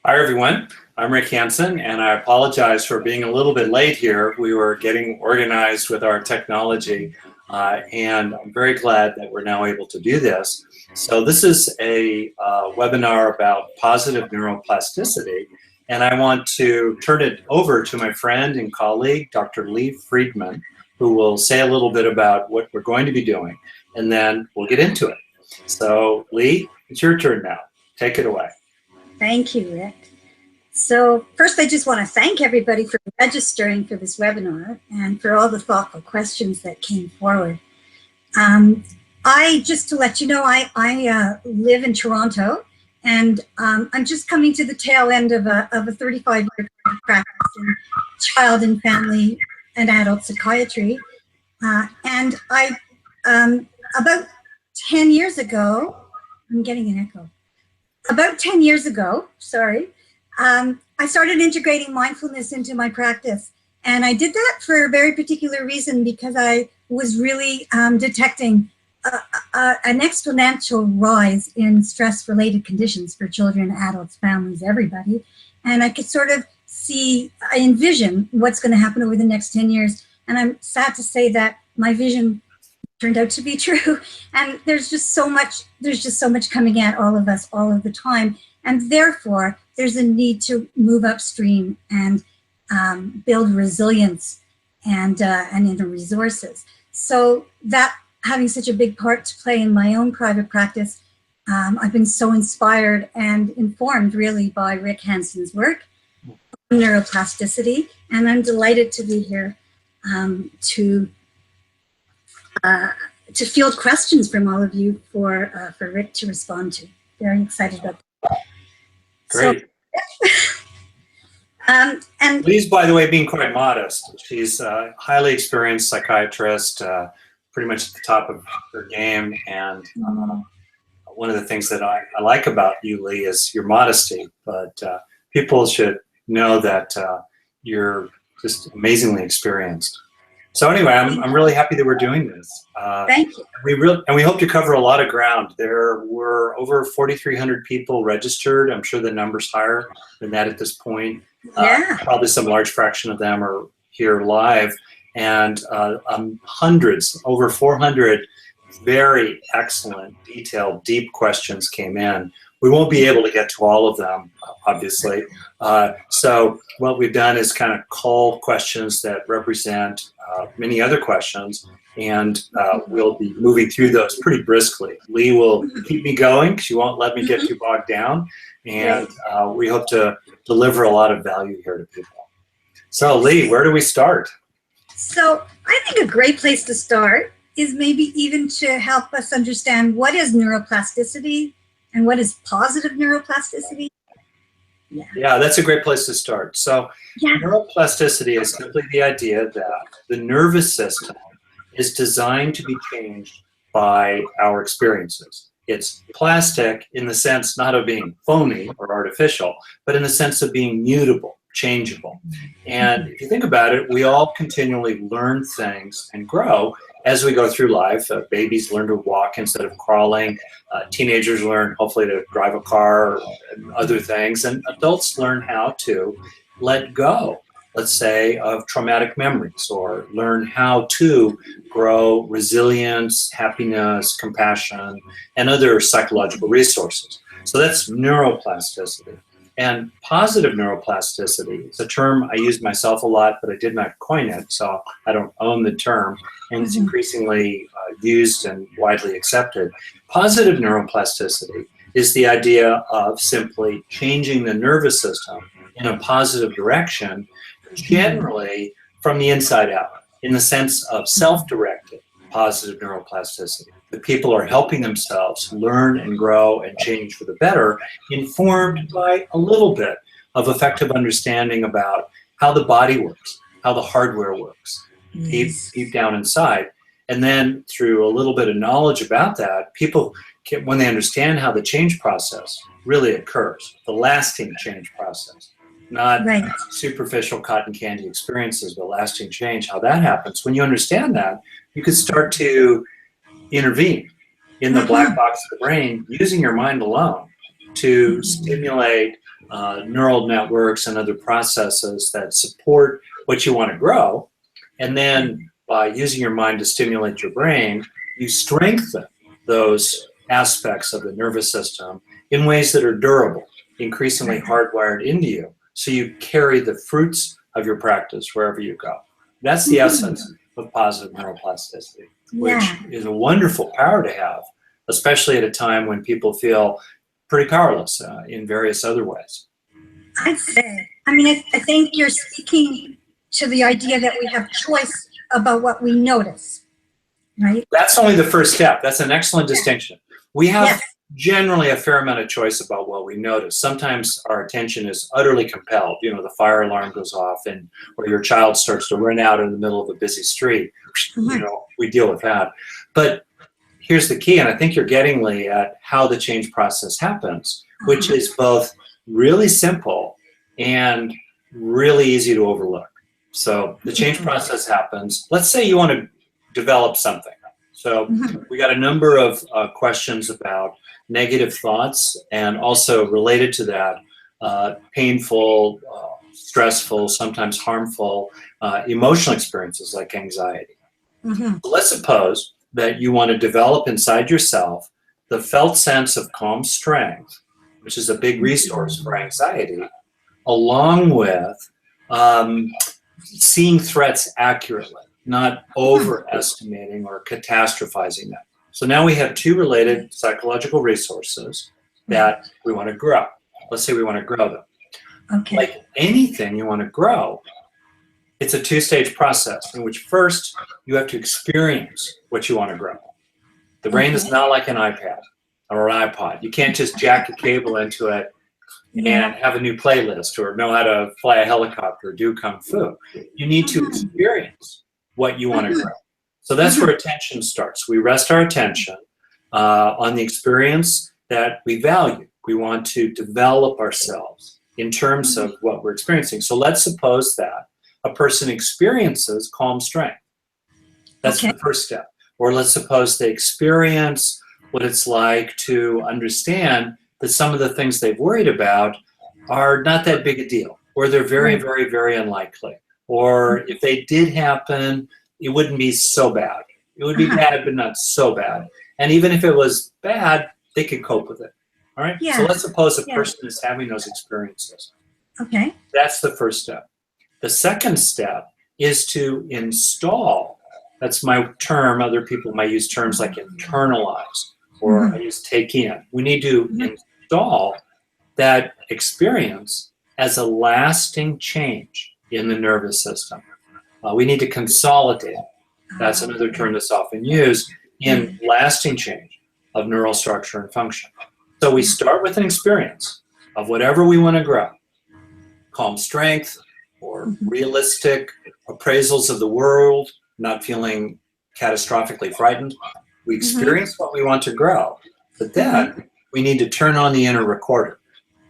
Hi, everyone. I'm Rick Hanson, and I apologize for being a little bit late here. We were getting organized with our technology, and I'm very glad that we're now able to do this. So this is a webinar about positive neuroplasticity, and I want to turn it over to my friend and colleague, Dr. Leif Friedman, who will say a little bit about what we're going to be doing, and then we'll get into it. So, Lee, it's your turn now. Take it away. Thank you, Rick. So first, I just want to thank everybody for registering for this webinar and for all the thoughtful questions that came forward. Just to let you know, I live in Toronto, and I'm just coming to the tail end of a 35-year practice in child and family and adult psychiatry. And I, about 10 years ago, I'm getting an echo. About 10 years ago, I started integrating mindfulness into my practice. And I did that for a very particular reason, because I was really detecting an exponential rise in stress-related conditions for children, adults, families, everybody. And I could sort of I envision what's going to happen over the next 10 years. And I'm sad to say that my vision turned out to be true, and there's just so much coming at all of us all of the time, and therefore there's a need to move upstream and build resilience and in the resources. So that having such a big part to play in my own private practice, I've been so inspired and informed really by Rick Hanson's work on neuroplasticity, and I'm delighted to be here to field questions from all of you for Rick to respond to. Very excited about that. Great. So, and Lee's, by the way, being quite modest. She's a highly experienced psychiatrist, pretty much at the top of her game. And one of the things that I like about you, Lee, is your modesty. But people should know that you're just amazingly experienced. So anyway, I'm really happy that we're doing this. Thank you. We hope to cover a lot of ground. There were over 4,300 people registered. I'm sure the number's higher than that at this point. Yeah. Probably some large fraction of them are here live, and hundreds, over 400 very excellent, detailed, deep questions came in. We won't be able to get to all of them, obviously. So what we've done is kind of cull questions that represent many other questions, and we'll be moving through those pretty briskly. Lee will keep me going. She won't let me get too bogged down, and we hope to deliver a lot of value here to people. So Lee, where do we start? So I think a great place to start is maybe even to help us understand what is neuroplasticity and what is positive neuroplasticity. Yeah, that's a great place to start. So neuroplasticity is simply the idea that the nervous system is designed to be changed by our experiences. It's plastic in the sense not of being phony or artificial, but in the sense of being mutable, changeable. And if you think about it, we all continually learn things and grow as we go through life. Babies learn to walk instead of crawling. Teenagers learn, hopefully, to drive a car and other things. And adults learn how to let go, let's say, of traumatic memories, or learn how to grow resilience, happiness, compassion, and other psychological resources. So that's neuroplasticity. And positive neuroplasticity is a term I used myself a lot, but I did not coin it, so I don't own the term, and it's increasingly used and widely accepted. Positive neuroplasticity is the idea of simply changing the nervous system in a positive direction, generally from the inside out, in the sense of self-directed positive neuroplasticity. The people are helping themselves learn and grow and change for the better, informed by a little bit of effective understanding about how the body works, how the hardware works, deep down inside. And then through a little bit of knowledge about that, people can, when they understand how the change process really occurs, the lasting change process, not superficial cotton candy experiences, but lasting change, how that happens. When you understand that, you can start to intervene in the black box of the brain using your mind alone to stimulate neural networks and other processes that support what you want to grow. And then by using your mind to stimulate your brain, you strengthen those aspects of the nervous system in ways that are durable, increasingly hardwired into you, so you carry the fruits of your practice wherever you go. That's the essence of positive neuroplasticity, which is a wonderful power to have, especially at a time when people feel pretty powerless in various other ways. I'd say, I think you're speaking to the idea that we have choice about what we notice, right? That's only the first step. That's an excellent distinction. We have generally a fair amount of choice about what we notice. Sometimes our attention is utterly compelled. You know, the fire alarm goes off, or your child starts to run out in the middle of a busy street. You know, we deal with that. But here's the key, and I think you're getting, Lee, at how the change process happens, which is both really simple and really easy to overlook. So the change process happens. Let's say you want to develop something. So we got a number of questions about negative thoughts, and also related to that, painful, stressful, sometimes harmful emotional experiences like anxiety. So let's suppose that you want to develop inside yourself the felt sense of calm strength, which is a big resource for anxiety, along with seeing threats accurately, not overestimating or catastrophizing them. So now we have two related psychological resources that we want to grow. Let's say we want to grow them. Okay. Like anything you want to grow, it's a two-stage process in which first you have to experience what you want to grow. The brain is not like an iPad or an iPod. You can't just jack a cable into it and have a new playlist or know how to fly a helicopter or do kung fu. You need to experience what you want to grow. So that's where attention starts. We rest our attention on the experience that we value. We want to develop ourselves in terms of what we're experiencing. So let's suppose that a person experiences calm strength. That's the first step. Or let's suppose they experience what it's like to understand that some of the things they've worried about are not that big a deal, or they're very, very, very unlikely. Or if they did happen, it wouldn't be so bad. It would be bad, but not so bad. And even if it was bad, they could cope with it. All right? So let's suppose a person is having those experiences. Okay. That's the first step. The second step is to install. That's my term. Other people might use terms like internalize, or I use take in. We need to install that experience as a lasting change in the nervous system. We need to consolidate. That's another term that's often used in lasting change of neural structure and function. So we start with an experience of whatever we want to grow. Calm strength, or realistic appraisals of the world, not feeling catastrophically frightened. We experience what we want to grow, but then we need to turn on the inner recorder.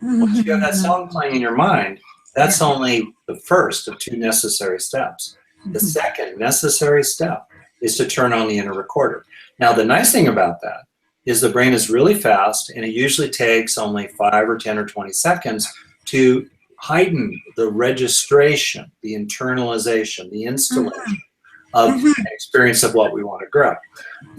Once you have that song playing in your mind, that's only the first of two necessary steps. The second necessary step is to turn on the inner recorder. Now, the nice thing about that is the brain is really fast, and it usually takes only 5 or 10 or 20 seconds to heighten the registration, the internalization, the installation of an experience of what we want to grow.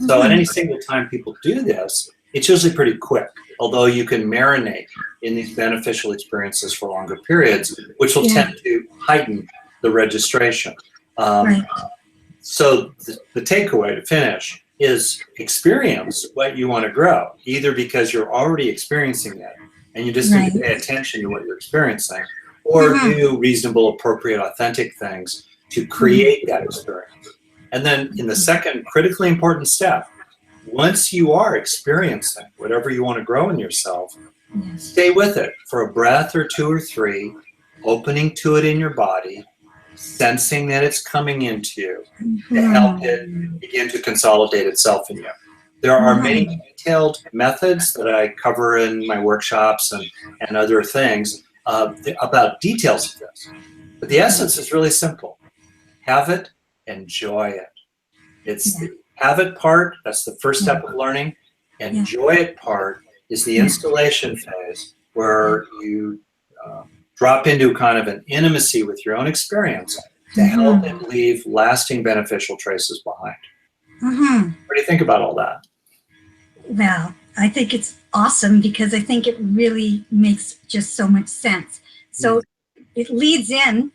So at any single time people do this, it's usually pretty quick, although you can marinate in these beneficial experiences for longer periods, which will tend to heighten the registration. So the takeaway to finish is experience what you want to grow, either because you're already experiencing it and you just need to pay attention to what you're experiencing, or do reasonable, appropriate, authentic things to create that experience. And then in the second critically important step, once you are experiencing whatever you want to grow in yourself, stay with it for a breath or 2 or 3, opening to it in your body, sensing that it's coming into you to help it begin to consolidate itself in you. There are many detailed methods that I cover in my workshops and other things about details of this. But the essence is really simple. Have it, enjoy it. It's the have it part, that's the first step of learning. Enjoy it part is the installation phase, where you drop into kind of an intimacy with your own experience to help it leave lasting beneficial traces behind. What do you think about all that? Well, I think it's awesome because I think it really makes just so much sense. So it leads in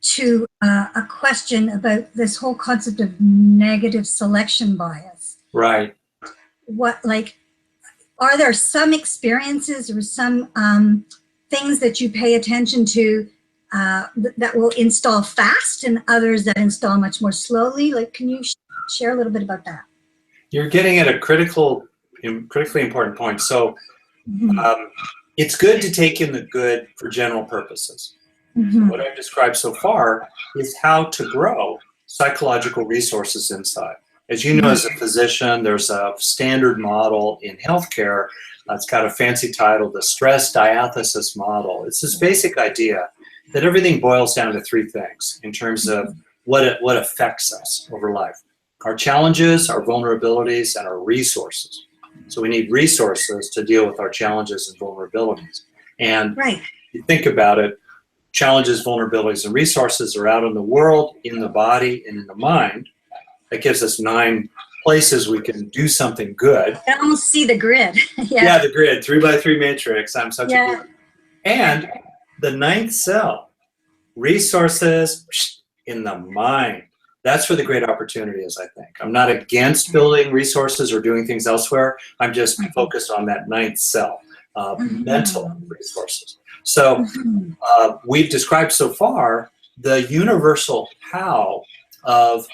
to a question about this whole concept of negative selection bias. Right. What, like, are there some experiences or some things that you pay attention to that will install fast and others that install much more slowly? Like, can you share a little bit about that? You're getting at a critically important point. So it's good to take in the good for general purposes. So what I've described so far is how to grow psychological resources inside. As you know, as a physician, there's a standard model in healthcare. It's got a fancy title, the stress diathesis model. It's this basic idea that everything boils down to three things in terms of what affects us over life: our challenges, our vulnerabilities, and our resources. So we need resources to deal with our challenges and vulnerabilities. And you think about it, challenges, vulnerabilities, and resources are out in the world, in the body, and in the mind. That gives us 9 places we can do something good. I can almost see the grid. Yeah, the grid, 3x3 matrix. I'm such a good. And the 9th cell, resources in the mind. That's where the great opportunity is, I think. I'm not against building resources or doing things elsewhere. I'm just focused on that 9th cell, mental resources. So we've described so far the universal how of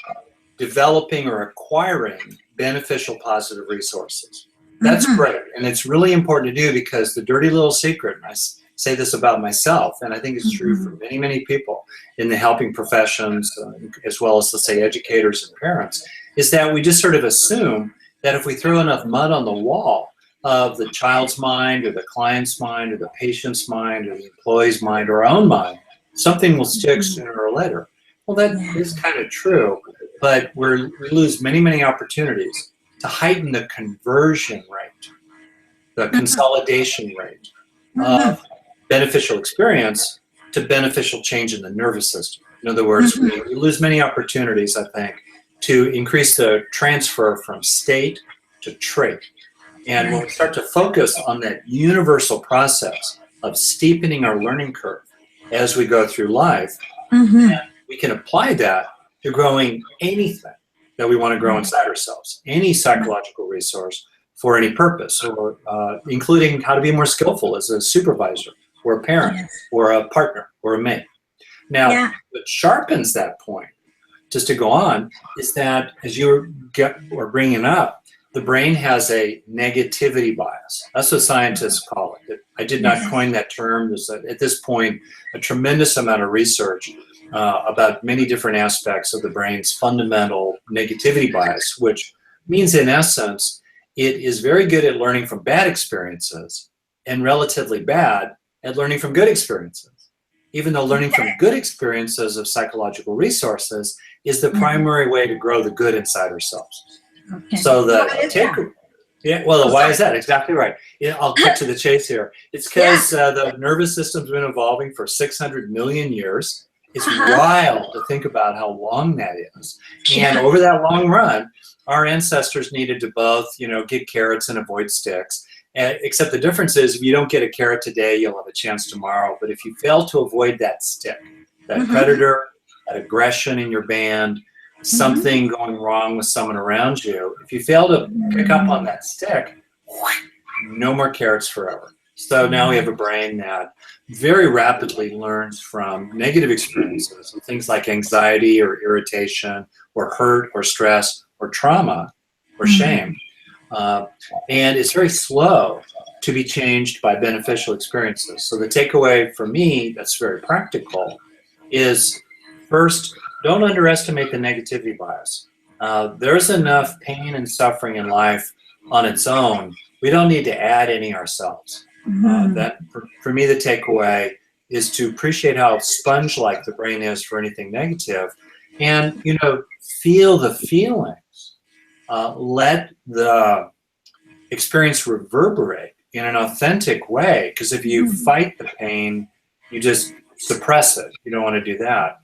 developing or acquiring beneficial positive resources. That's great. And it's really important to do because the dirty little secret, and I say this about myself, and I think it's true for many, many people in the helping professions, as well as, let's say, educators and parents, is that we just sort of assume that if we throw enough mud on the wall of the child's mind or the client's mind or the patient's mind or the employee's mind or our own mind, something will stick sooner or later. Well, that is kind of true, but we lose many, many opportunities to heighten the conversion rate, the consolidation rate of beneficial experience to beneficial change in the nervous system. In other words, we lose many opportunities, I think, to increase the transfer from state to trait. And when we start to focus on that universal process of steepening our learning curve as we go through life, we can apply that to growing anything that we want to grow inside ourselves, any psychological resource for any purpose, or including how to be more skillful as a supervisor or a parent or a partner or a mate. Now, what sharpens that point, just to go on, is that as you were bringing up, the brain has a negativity bias. That's what scientists call it. I did not coin that term. There's, at this point, a tremendous amount of research about many different aspects of the brain's fundamental negativity bias, which means, in essence, it is very good at learning from bad experiences and relatively bad at learning from good experiences, even though learning from good experiences of psychological resources is the primary way to grow the good inside ourselves. So the why is that? Exactly right. I'll get to the chase here. It's because the nervous system's been evolving for 600 million years. It's wild to think about how long that is. And over that long run, our ancestors needed to both, get carrots and avoid sticks. Except the difference is, if you don't get a carrot today, you'll have a chance tomorrow. But if you fail to avoid that stick, that predator, that aggression in your band, something going wrong with someone around you, if you fail to pick up on that stick, no more carrots forever. So now we have a brain that very rapidly learns from negative experiences, things like anxiety or irritation or hurt or stress or trauma or shame. And it's very slow to be changed by beneficial experiences. So the takeaway for me that's very practical is, first, don't underestimate the negativity bias. There's enough pain and suffering in life on its own. We don't need to add any ourselves. That for me, the takeaway is to appreciate how sponge-like the brain is for anything negative, and feel the feelings. Let the experience reverberate in an authentic way. Because if you fight the pain you just suppress it. You don't want to do that.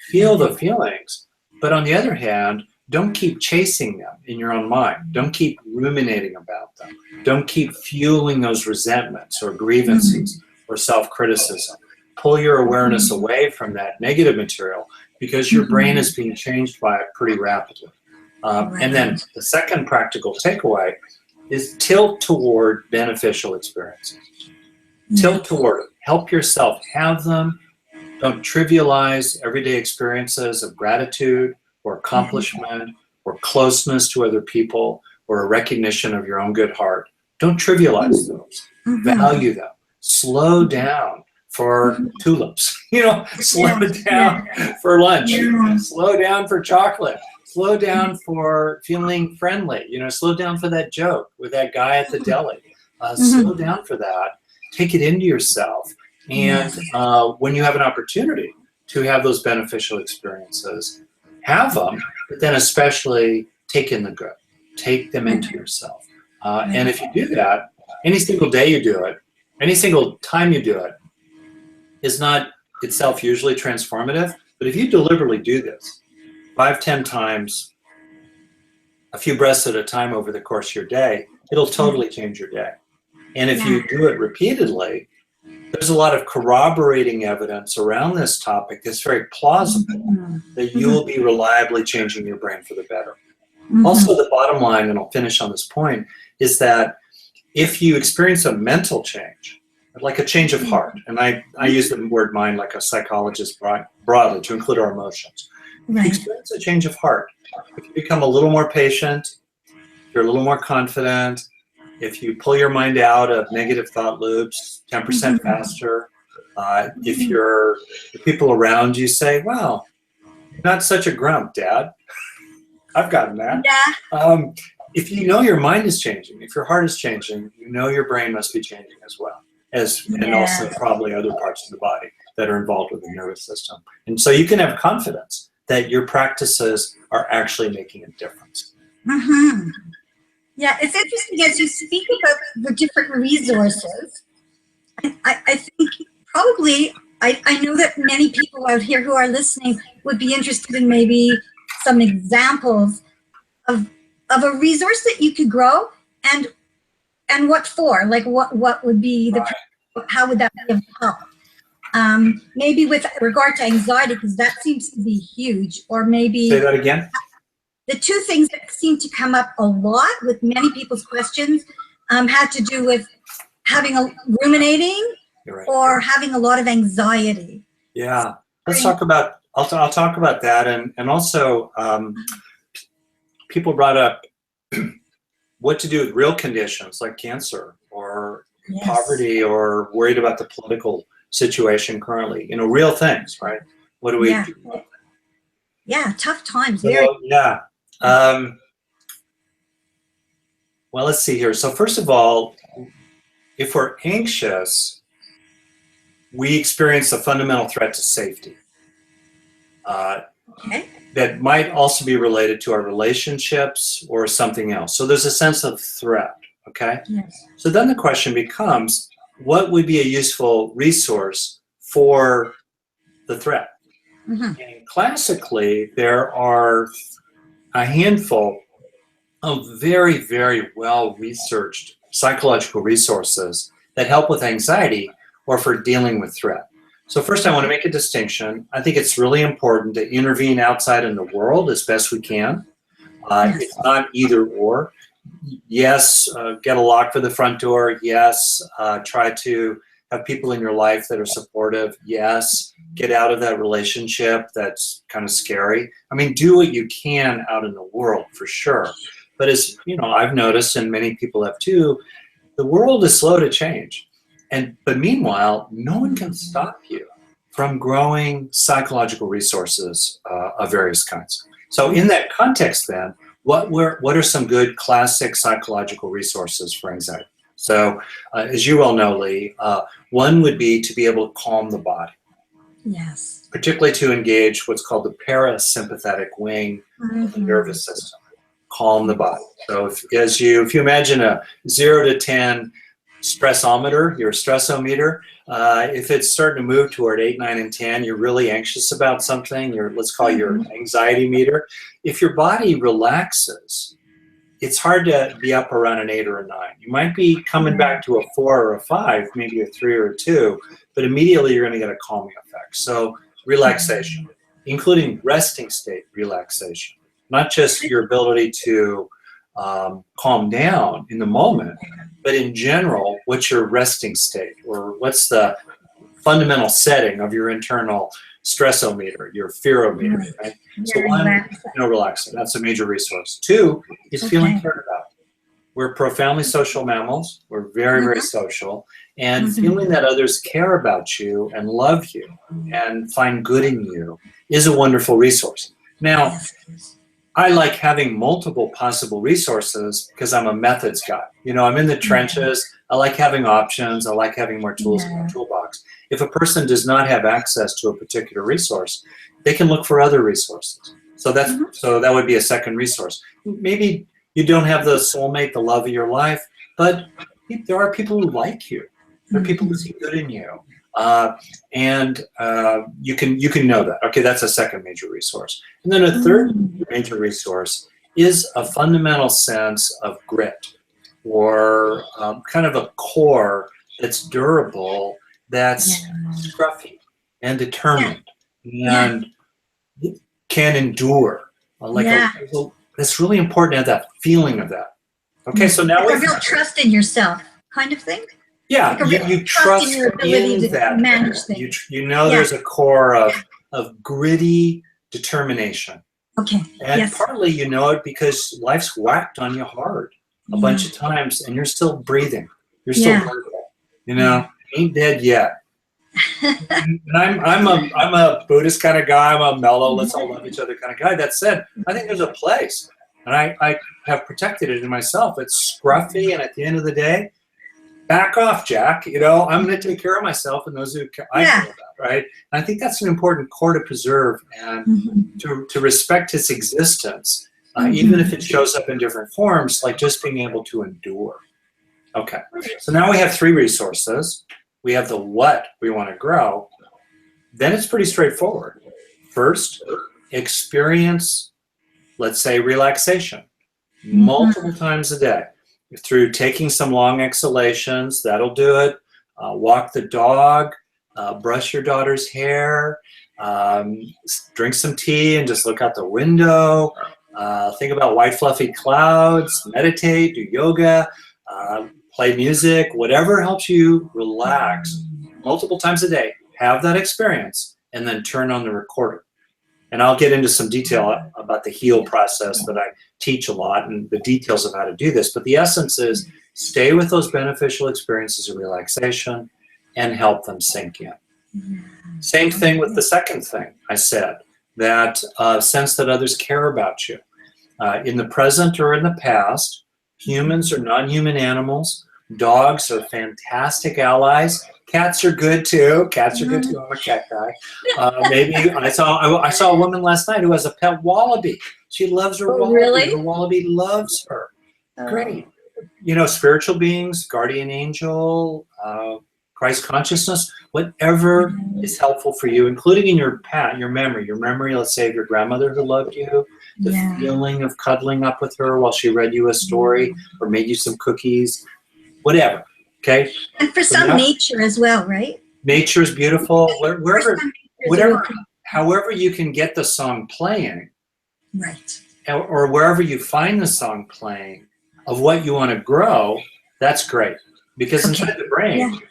Feel the feelings, but on the other hand, don't keep chasing them in your own mind. Don't keep ruminating about them. Don't keep fueling those resentments or grievances or self-criticism. Pull your awareness away from that negative material because your brain is being changed by it pretty rapidly. And then the second practical takeaway is tilt toward beneficial experiences. Tilt toward it. Help yourself have them. Don't trivialize everyday experiences of gratitude or accomplishment or closeness to other people or a recognition of your own good heart. Don't trivialize those. Value them. Slow down for tulips. Slow down for lunch. Slow down for chocolate. Slow down for feeling friendly. Slow down for that joke with that guy at the deli. Slow down for that. Take it into yourself. And when you have an opportunity to have those beneficial experiences, have them, but then especially take in the good. Take them into yourself. And if you do that, any single day you do it, any single time you do it, is not itself usually transformative. But if you deliberately do this 5, 10 times, a few breaths at a time over the course of your day, it'll totally change your day. And if you do it repeatedly, there's a lot of corroborating evidence around this topic that's very plausible that you will be reliably changing your brain for the better. Also, the bottom line, and I'll finish on this point, is that if you experience a mental change, like a change of heart, and I use the word mind like a psychologist broadly to include our emotions. If you experience a change of heart, if you become a little more patient, you're a little more confident, if you pull your mind out of negative thought loops 10% faster, if the people around you say, wow, you're not such a grump, Dad. I've gotten that. Yeah. If you know your mind is changing, if your heart is changing, you know your brain must be changing as well, and also probably other parts of the body that are involved with the nervous system. And so you can have confidence that your practices are actually making a difference. Yeah, it's interesting as you speak about the different resources. I think probably, I know that many people out here who are listening would be interested in maybe some examples of a resource that you could grow and what for, like what would be how would that be of help? Maybe with regard to anxiety, because that seems to be huge, or maybe— Say that again. The two things that seem to come up a lot with many people's questions had to do with having ruminating or having a lot of anxiety. Yeah, let's talk about, I'll talk about that, and also people brought up what to do with real conditions like cancer or poverty or worried about the political situation currently, real things, right? What do we do? Yeah, tough times. Well, let's see here. So first of all, if we're anxious, we experience a fundamental threat to safety. That might also be related to our relationships or something else. So there's a sense of threat, okay? So then the question becomes, what would be a useful resource for the threat? And classically, there are a handful of very, very well-researched psychological resources that help with anxiety or for dealing with threat. So first, I want to make a distinction. I think it's really important to intervene outside in the world as best we can. It's not either or. Yes, get a lock for the front door. Yes, try to have people in your life that are supportive. Yes, get out of that relationship that's kind of scary. I mean, do what you can out in the world for sure. But as I've noticed, and many people have too, the world is slow to change. But meanwhile, no one can stop you from growing psychological resources of various kinds. So in that context then, what are some good classic psychological resources for anxiety? So as you well know, Lee, one would be to be able to calm the body. Yes. Particularly to engage what's called the parasympathetic wing of the nervous system. Calm the body. So if you imagine a 0 to 10 stressometer, your stressometer. If it's starting to move toward 8, 9, and 10, you're really anxious about something, let's call your anxiety meter. If your body relaxes, it's hard to be up around an 8 or a 9. You might be coming back to a 4 or a 5, maybe a 3 or a 2, but immediately you're going to get a calming effect. So relaxation, including resting state relaxation, not just your ability to calm down in the moment, but in general, what's your resting state, or what's the fundamental setting of your internal stressometer, your fearometer, right? So one, relaxing, that's a major resource. 2 is feeling cared about. We're profoundly social mammals. We're very, very social. And feeling that others care about you and love you and find good in you is a wonderful resource. Now, I like having multiple possible resources because I'm a methods guy. I'm in the trenches. I like having options. I like having more tools in my toolbox. If a person does not have access to a particular resource, they can look for other resources. So that would be a second resource. Maybe you don't have the soulmate, the love of your life, but there are people who like you. There are people who see good in you. And you can know that. Okay, that's a second major resource. And then a third major resource is a fundamental sense of grit, or kind of a core that's durable, that's scruffy and determined and can endure. That's really important to have that feeling of that. Okay, so now it's a real trust in yourself kind of thing. Yeah, like you trust in your ability to that. Manage things. There's a core of gritty determination. Okay. And partly you know it because life's whacked on you hard a bunch of times, and you're still breathing. You're still breathing. Ain't dead yet. And I'm a Buddhist kind of guy. I'm a mellow, let's all love each other kind of guy. That said, I think there's a place, and I have protected it in myself. It's scruffy, and at the end of the day, back off, Jack. I'm going to take care of myself and those who I care about, right? And I think that's an important core to preserve and to respect its existence, even if it shows up in different forms, like just being able to endure. Okay, so now we have 3 resources. We have the what we want to grow. Then it's pretty straightforward. First, experience, let's say, relaxation multiple times a day. Through taking some long exhalations, that'll do it. Walk the dog, brush your daughter's hair, drink some tea and just look out the window, think about white fluffy clouds, meditate, do yoga, play music, whatever helps you relax multiple times a day. Have that experience and then turn on the recorder. And I'll get into some detail about the heal process that I teach a lot and the details of how to do this. But the essence is stay with those beneficial experiences of relaxation and help them sink in. Same thing with the second thing I said, that sense that others care about you. In the present or in the past, humans are non-human animals. Dogs are fantastic allies. Cats are good too. I'm a cat guy. Maybe I saw a woman last night who has a pet wallaby. She loves her wallaby. Really? Her wallaby loves her. Great. Spiritual beings, guardian angel, Christ consciousness, whatever is helpful for you, including in your memory, let's say, of your grandmother who loved you, the feeling of cuddling up with her while she read you a story or made you some cookies, whatever. Okay. And for some, nature as well, right? Nature is beautiful. However you can get the song playing, right? Or wherever you find the song playing of what you want to grow, that's great. Because inside the brain,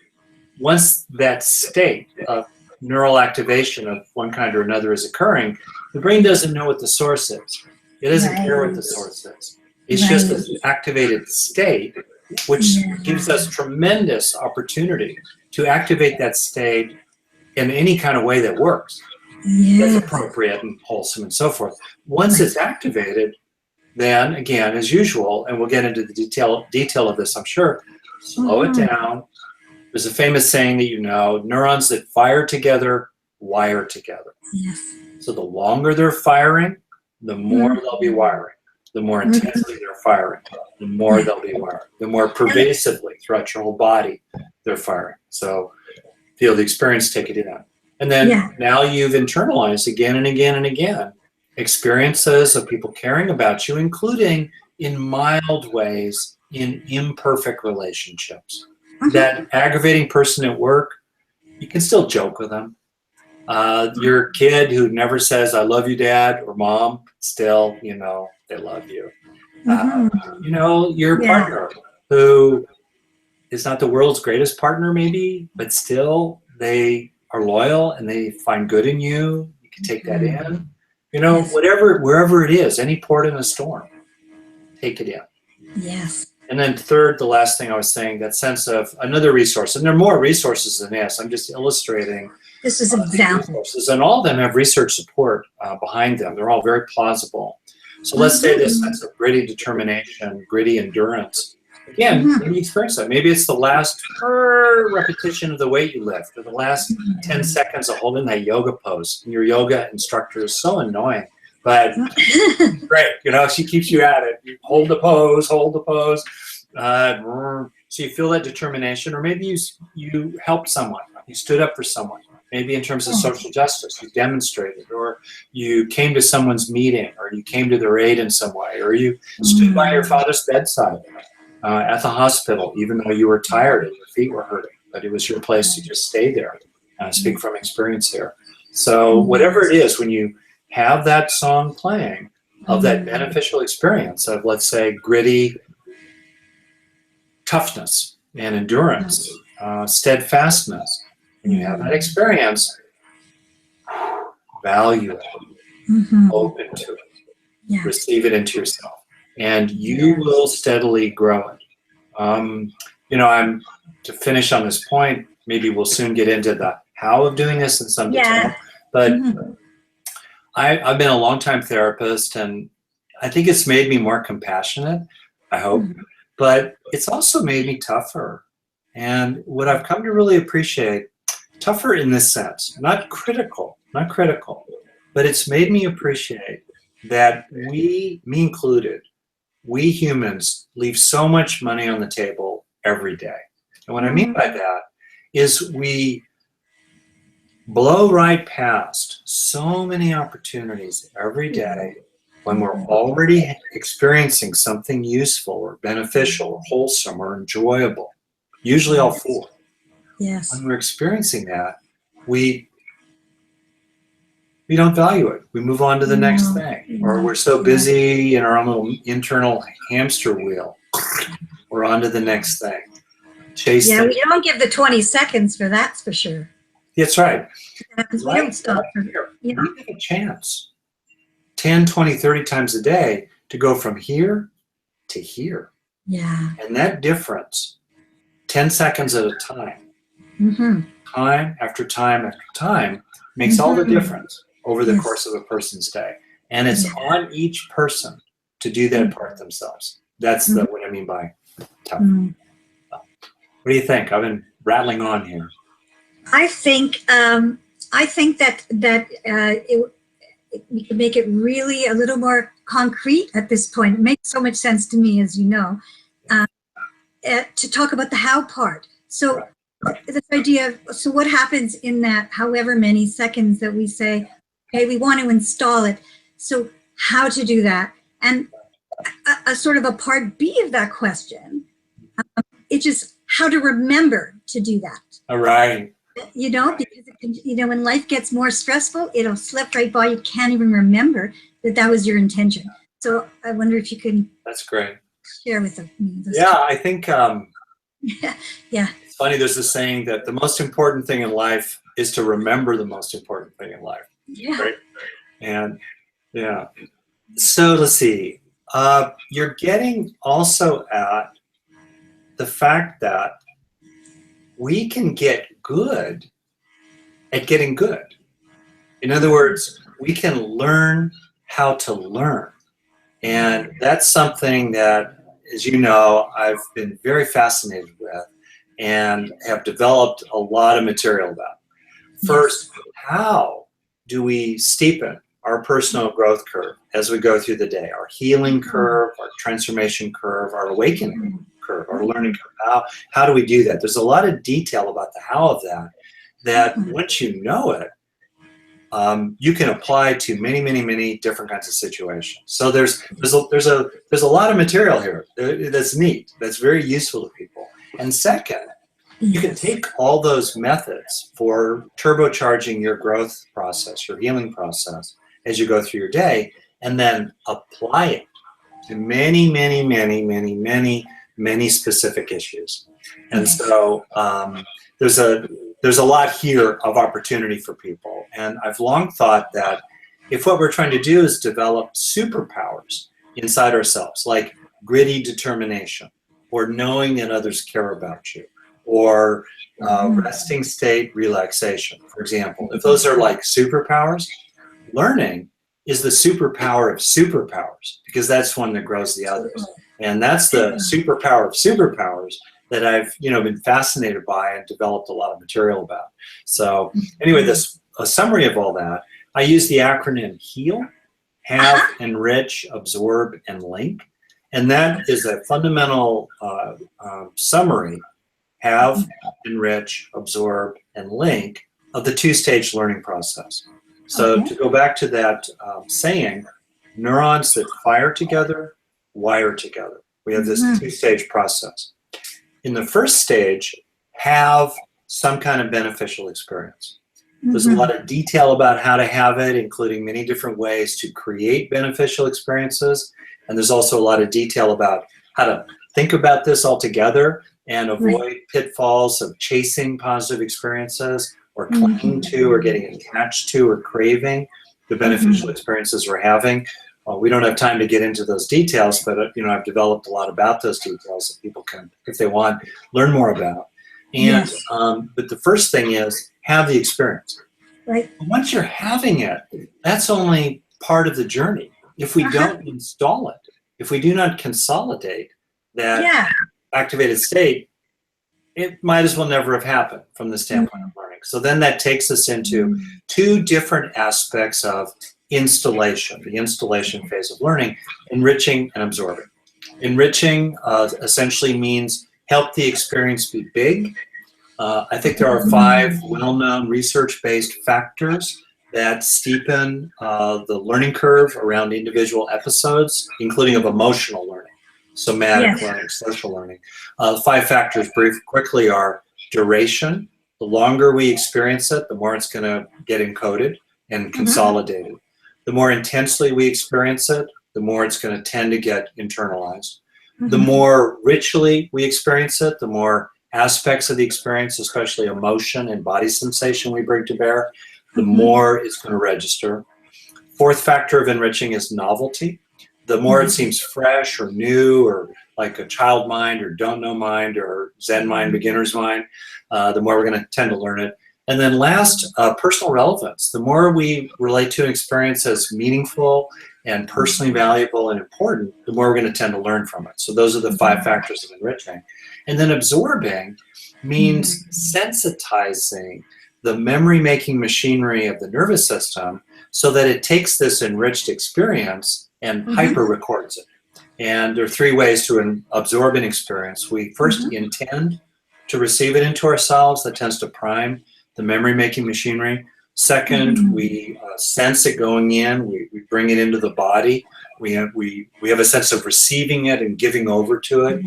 once that state of neural activation of one kind or another is occurring, the brain doesn't know what the source is. It doesn't care what the source is. It's just an activated state, which gives us tremendous opportunity to activate that state in any kind of way that works, that's appropriate and wholesome and so forth. Once it's activated, then again, as usual, and we'll get into the detail of this, I'm sure, slow it down. There's a famous saying that neurons that fire together wire together. Yes. So the longer they're firing, the more they'll be wiring. the more intensely they're firing, the more they'll be wired, the more pervasively throughout your whole body they're firing. So feel the experience, take it in. And then now you've internalized again and again and again experiences of people caring about you, including in mild ways in imperfect relationships. That aggravating person at work, you can still joke with them. Your kid who never says, I love you, Dad or Mom, still, you know, they love you. You know, your partner who is not the world's greatest partner maybe, but still they are loyal and they find good in you. You can take that in. You know, whatever, wherever it is, any port in a storm, take it in. Yes. And then third, the last thing I was saying, that sense of another resource, and there are more resources than this. I'm just illustrating. This is an example. Resources, and all of them have research support behind them. They're all very plausible. So let's say this sense of gritty determination, gritty endurance. Again, maybe you experience that. Maybe it's the last repetition of the weight you lift, or the last 10 seconds of holding that yoga pose. And your yoga instructor is so annoying, but great. You know, she keeps you at it. You hold the pose, hold the pose. So you feel that determination, or maybe you helped someone. You stood up for someone. Maybe in terms of social justice, you demonstrated, or you came to someone's meeting, or you came to their aid in some way, or you stood by your father's bedside at the hospital, even though you were tired and your feet were hurting, but it was your place to just stay there. Speak from experience here. So whatever it is, when you have that song playing of that beneficial experience of, let's say, gritty toughness and endurance, steadfastness, and you have that experience, value it, open to it, receive it into yourself, and you will steadily grow it. You know, to finish on this point, maybe we'll soon get into the how of doing this in some detail, but I've been a long-time therapist, and I think it's made me more compassionate, I hope, but it's also made me tougher. And what I've come to really appreciate, tougher in this sense, not critical, but it's made me appreciate that we, me included, we humans leave so much money on the table every day. And what I mean by that is we blow right past so many opportunities every day when we're already experiencing something useful or beneficial or wholesome or enjoyable, usually all four. Yes. When we're experiencing that, we don't value it. We move on to the next thing. Or we're so busy in our own little internal hamster wheel. We're on to the next thing. Chase we don't give the 20 seconds for that's for sure. That's right. Because we don't stop. We take a chance 10, 20, 30 times a day to go from here to here. Yeah. And that difference, 10 seconds at a time, time after time after time, makes all the difference over the course of a person's day. And it's on each person to do that part themselves. That's what I mean by tough. What do you think? I've been rattling on here. I think that we can make it really a little more concrete at this point. It makes so much sense to me, as you know, to talk about the how part. So this idea of, so what happens in that however many seconds that we say, okay, we want to install it. So how to do that? And a sort of a part B of that question, it's just how to remember to do that. All right. You know, because when life gets more stressful, it'll slip right by. You can't even remember that was your intention. So I wonder if you can. That's great. Share with me. I think. Yeah. It's funny. There's a saying that the most important thing in life is to remember the most important thing in life. Yeah. Right. And so let's see. You're getting also at the fact that we can get good at getting good. In other words, we can learn how to learn. And that's something that, as you know, I've been very fascinated with and have developed a lot of material about. First, how do we steepen our personal growth curve as we go through the day, our healing curve, our transformation curve, our awakening curve, our learning curve. How do we do that? There's a lot of detail about the how of that once you know it, you can apply to many, many, many different kinds of situations. So there's a lot of material here that's neat, that's very useful to people. And second, you can take all those methods for turbocharging your growth process, your healing process as you go through your day, and then apply it to many, many, many, many, many, many specific issues. And so there's a lot here of opportunity for people. And I've long thought that if what we're trying to do is develop superpowers inside ourselves, like gritty determination, or knowing that others care about you, or resting state relaxation, for example, if those are like superpowers, learning is the superpower of superpowers, because that's one that grows the others. And that's the superpower of superpowers that I've been fascinated by and developed a lot of material about. So anyway, a summary of all that, I use the acronym HEAL, Have, Enrich, Absorb, and Link. And that is a fundamental summary: have, enrich, absorb, and link of the two-stage learning process. So to go back to that saying, neurons that fire together, wire together. We have this two-stage process. In the first stage, have some kind of beneficial experience. There's a lot of detail about how to have it, including many different ways to create beneficial experiences. And there's also a lot of detail about how to think about this all together and avoid pitfalls of chasing positive experiences, or clinging to, or getting attached to, or craving the beneficial experiences we're having. We don't have time to get into those details, but I've developed a lot about those details that people can, if they want, learn more about. And but the first thing is have the experience. Right. Once you're having it, that's only part of the journey. If we don't install it, if we do not consolidate that activated state, it might as well never have happened from the standpoint of learning. So then that takes us into two different aspects of installation, the installation phase of learning: enriching and absorbing. Enriching essentially means help the experience be big. I think there are 5 well-known research-based factors that steepen the learning curve around individual episodes, including of emotional learning, somatic learning, social learning. 5 factors quickly are duration. The longer we experience it, the more it's going to get encoded and consolidated. The more intensely we experience it, the more it's going to tend to get internalized. The more richly we experience it, the more aspects of the experience, especially emotion and body sensation, we bring to bear, the more it's going to register. 4th factor of enriching is novelty. The more it seems fresh or new, or like a child mind, or don't know mind, or Zen mind, beginner's mind, the more we're going to tend to learn it. And then last, personal relevance. The more we relate to an experience as meaningful and personally valuable and important, the more we're going to tend to learn from it. So those are the 5 factors of enriching. And then absorbing means sensitizing the memory-making machinery of the nervous system so that it takes this enriched experience and hyper-records it. And there are 3 ways to absorb an experience. We first intend to receive it into ourselves. That tends to prime the memory-making machinery. Second, we sense it going in. We bring it into the body. We have a sense of receiving it and giving over to it.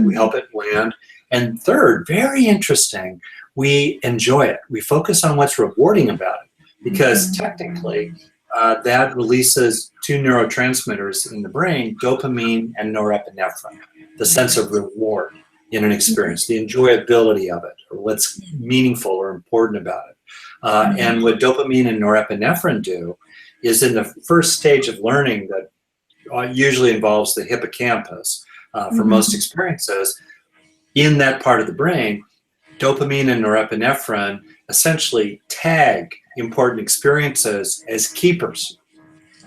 We help it land. And third, very interesting, we enjoy it. We focus on what's rewarding about it, because technically that releases 2 neurotransmitters in the brain, dopamine and norepinephrine, the sense of reward in an experience, the enjoyability of it, or what's meaningful or important about it. And what dopamine and norepinephrine do is, in the first stage of learning that usually involves the hippocampus for most experiences, in that part of the brain, dopamine and norepinephrine essentially tag important experiences as keepers.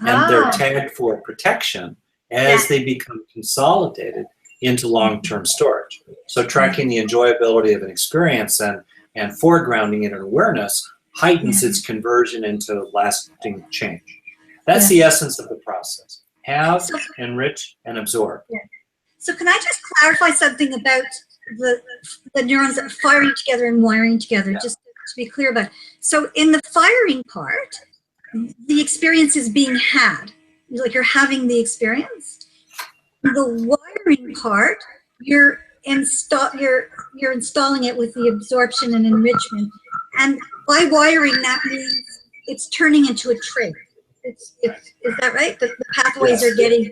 And they're tagged for protection as they become consolidated into long-term storage. So tracking the enjoyability of an experience and foregrounding it in awareness heightens its conversion into lasting change. That's the essence of the process. Have, enrich, and absorb. Yeah. So can I just clarify something about the neurons that are firing together and wiring together, just to be clear about it. So in the firing part, the experience is being had. Like you're having the experience. The wiring part, you're installing it with the absorption and enrichment. And by wiring, that means it's turning into a trait. Is that right? The pathways are getting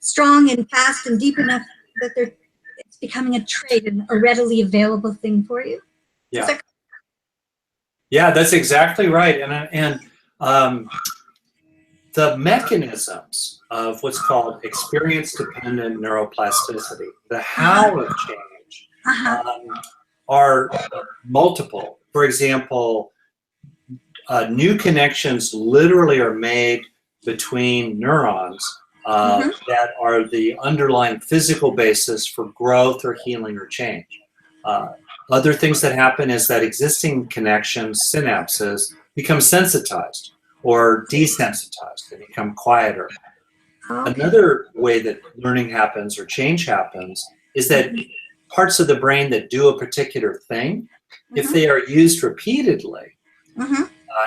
strong and fast and deep enough that it's becoming a trait and a readily available thing for you. Yeah. Yeah, that's exactly right. And the mechanisms of what's called experience-dependent neuroplasticity, the how of change, are multiple. For example, new connections literally are made between neurons that are the underlying physical basis for growth or healing or change. Other things that happen is that existing connections, synapses, become sensitized or desensitized. They become quieter. Another way that learning happens or change happens is that parts of the brain that do a particular thing, if they are used repeatedly,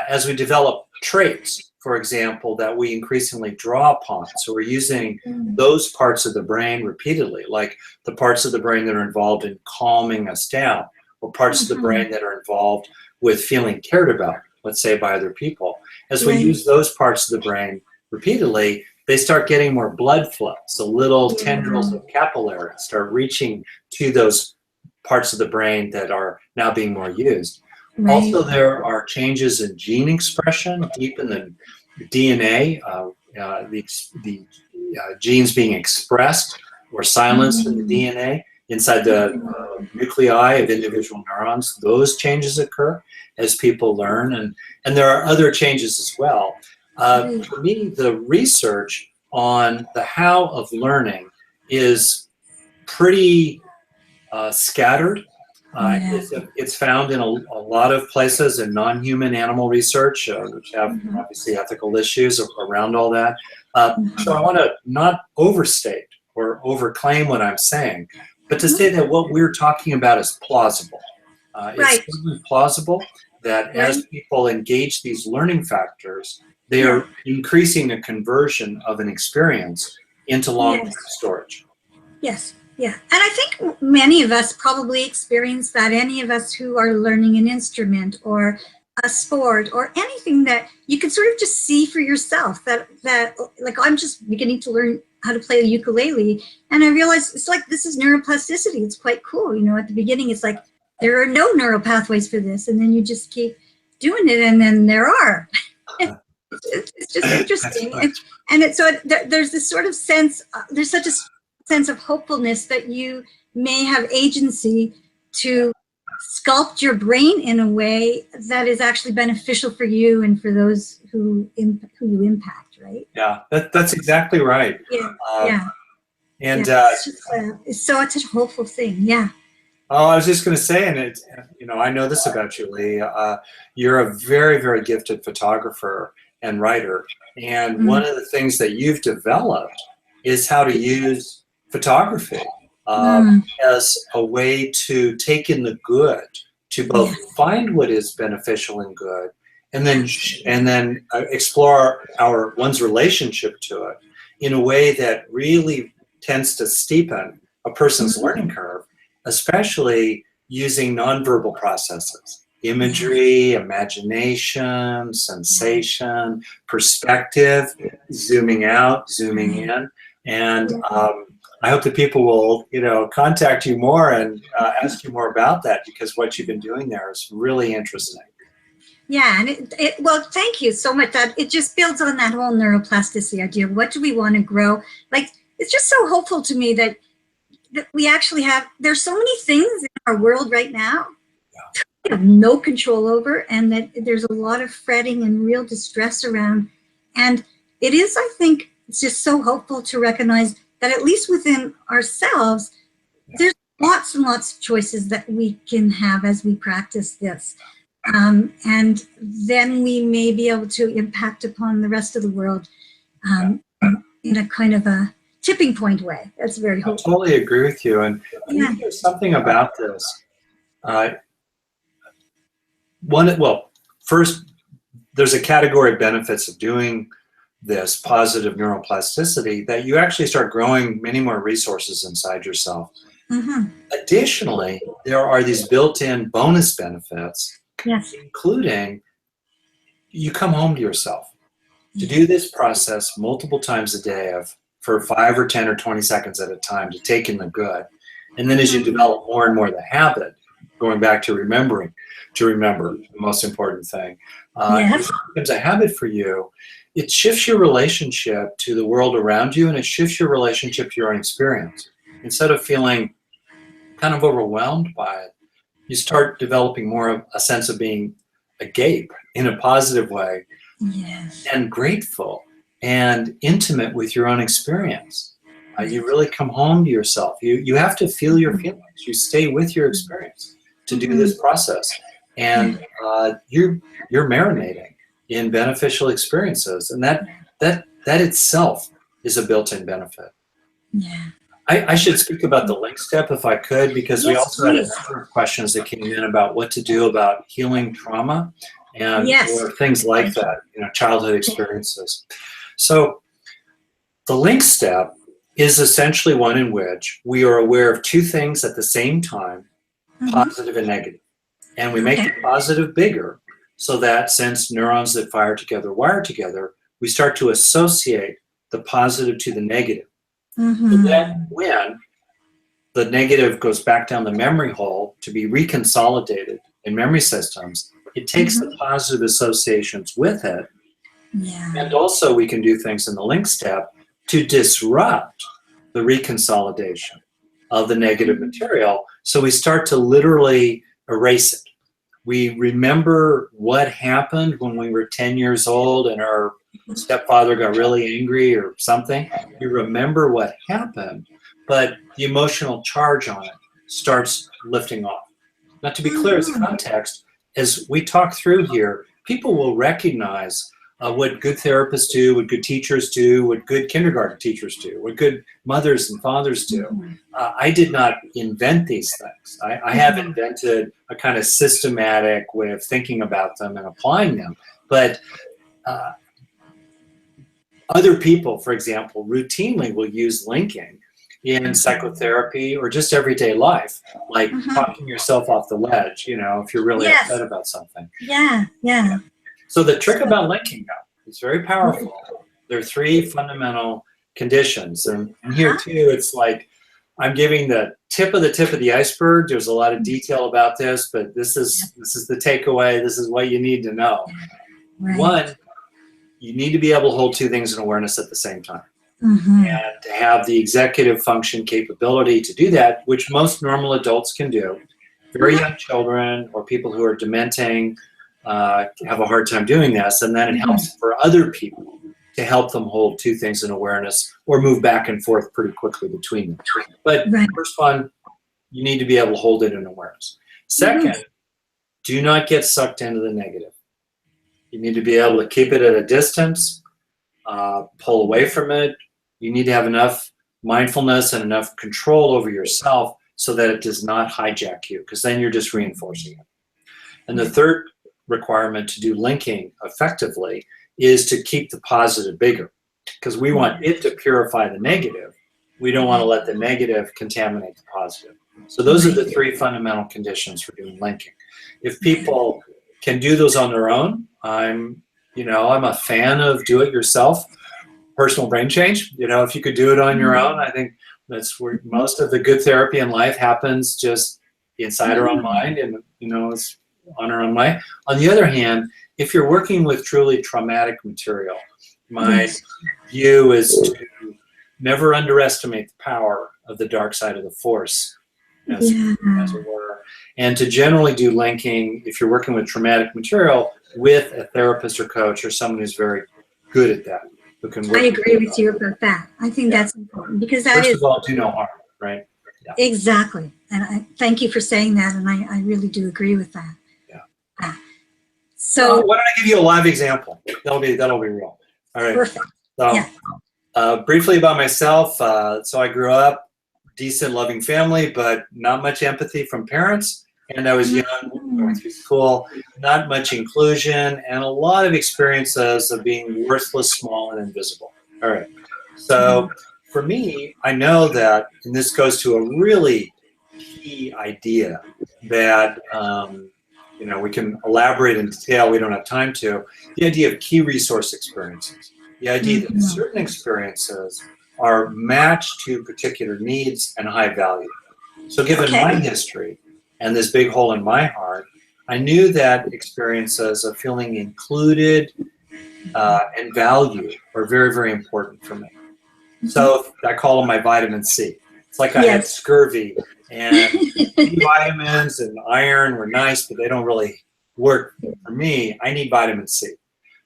as we develop traits, for example, that we increasingly draw upon. So we're using those parts of the brain repeatedly, like the parts of the brain that are involved in calming us down, or parts of the brain that are involved with feeling cared about, let's say by other people. As we use those parts of the brain repeatedly, they start getting more blood flow. So little tendrils of capillaries start reaching to those parts of the brain that are now being more used. Also, there are changes in gene expression deep in the DNA, the genes being expressed or silenced in the DNA inside the nuclei of individual neurons. Those changes occur as people learn, and there are other changes as well. For me, the research on the how of learning is pretty scattered. It's found in a lot of places in non-human animal research, which have obviously ethical issues around all that. So I want to not overstate or overclaim what I'm saying, but to say that what we're talking about is plausible. It's certainly plausible that as people engage these learning factors, they are increasing the conversion of an experience into long-term storage. Yes. Yeah, and I think many of us probably experience that. Any of us who are learning an instrument or a sport or anything that you can sort of just see for yourself that like I'm just beginning to learn how to play the ukulele, and I realize it's like this is neuroplasticity. It's quite cool. You know, at the beginning it's like there are no neural pathways for this, and then you just keep doing it, and then there are. It's just interesting, there's this sort of sense. There's such a sense of hopefulness that you may have agency to sculpt your brain in a way that is actually beneficial for you and for those who you impact, right? Yeah, that's exactly right. And it's such a hopeful thing. Yeah. Oh, I was just going to say, and I know this about you, Lee. You're a very, very gifted photographer and writer, and one of the things that you've developed is how to use photography as a way to take in the good, to both find what is beneficial and good, and then explore one's relationship to it in a way that really tends to steepen a person's learning curve, especially using nonverbal processes. Imagery, imagination, sensation, perspective, zooming out, zooming in, and I hope that people will, contact you more and ask you more about that, because what you've been doing there is really interesting. Yeah, and well, thank you so much. That it just builds on that whole neuroplasticity idea. What do we want to grow? Like, it's just so hopeful to me that we actually there's so many things in our world right now we have no control over, and that there's a lot of fretting and real distress around. And it is, I think, it's just so hopeful to recognize that at least within ourselves, there's lots and lots of choices that we can have as we practice this. And then we may be able to impact upon the rest of the world in a kind of a tipping point way. That's very hopeful. I totally agree with you. And I think there's something about this. First, there's a category of benefits of doing this positive neuroplasticity, that you actually start growing many more resources inside yourself. Additionally, there are these built-in bonus benefits, including you come home to yourself. To do this process multiple times a day for 5 or 10 or 20 seconds at a time to take in the good. And then as you develop more and more the habit, going back to remembering, to remember the most important thing, it becomes a habit for you. It shifts your relationship to the world around you, and it shifts your relationship to your own experience. Instead of feeling kind of overwhelmed by it, you start developing more of a sense of being agape in a positive way, and grateful and intimate with your own experience. You really come home to yourself. You have to feel your feelings. You stay with your experience to do this process, and you're marinating in beneficial experiences, and that itself is a built-in benefit. I should speak about the link step if I could, because we also had a number of questions that came in about what to do about healing trauma and or things like that, childhood experiences. So the link step is essentially one in which we are aware of two things at the same time, positive and negative. And we make the positive bigger, so that since neurons that fire together wire together, we start to associate the positive to the negative. So then when the negative goes back down the memory hole to be reconsolidated in memory systems, it takes the positive associations with it. And also we can do things in the link step to disrupt the reconsolidation of the negative material. So we start to literally erase it. We remember what happened when we were 10 years old and our stepfather got really angry or something. We remember what happened, but the emotional charge on it starts lifting off. Now, to be clear, as context, as we talk through here, people will recognize what good therapists do, what good teachers do, what good kindergarten teachers do, what good mothers and fathers do. I did not invent these things. I have invented a kind of systematic way of thinking about them and applying them. But other people, for example, routinely will use linking in psychotherapy or just everyday life, like talking yourself off the ledge, if you're really upset about something. So the trick about linking now is very powerful. There are three fundamental conditions. And here too, it's like I'm giving the tip of the iceberg. There's a lot of detail about this, but this is the takeaway. This is what you need to know. One, you need to be able to hold two things in awareness at the same time. And to have the executive function capability to do that, which most normal adults can do. Very young children or people who are dementing have a hard time doing this, and then it helps for other people to help them hold two things in awareness or move back and forth pretty quickly between them. But first one, you need to be able to hold it in awareness. Second, do not get sucked into the negative. You need to be able to keep it at a distance, pull away from it. You need to have enough mindfulness and enough control over yourself so that it does not hijack you, because then you're just reinforcing it. And the third requirement to do linking effectively is to keep the positive bigger, because we want it to purify the negative. We don't want to let the negative contaminate the positive. So those are the three fundamental conditions for doing linking. If people can do those on their own, I'm a fan of do it yourself, personal brain change. If you could do it on your own, I think that's where most of the good therapy in life happens, just inside our own mind, and it's on our own mind. On the other hand, if you're working with truly traumatic material, my view is to never underestimate the power of the dark side of the force, as it were, and to generally do linking if you're working with traumatic material with a therapist or coach or someone who's very good at that, who can work. I agree with you about that. I think that's important, because that First of all, do no harm, right? Exactly. And I thank you for saying that, and I really do agree with that. So why don't I give you a live example? That'll be real. All right. Perfect. So, Yeah. briefly about myself. So I grew up decent, loving family, but not much empathy from parents. And I was young, going through school, not much inclusion, and a lot of experiences of being worthless, small, and invisible. All right. So for me, I know that, and this goes to a really key idea that, we can elaborate in detail. We don't have time to. The idea of key resource experiences. The idea that certain experiences are matched to particular needs and high value. So given my history and this big hole in my heart, I knew that experiences of feeling included and valued are very, very important for me. So I call them my vitamin C. It's like I had scurvy, and B vitamins and iron were nice, but they don't really work for me. I need vitamin C.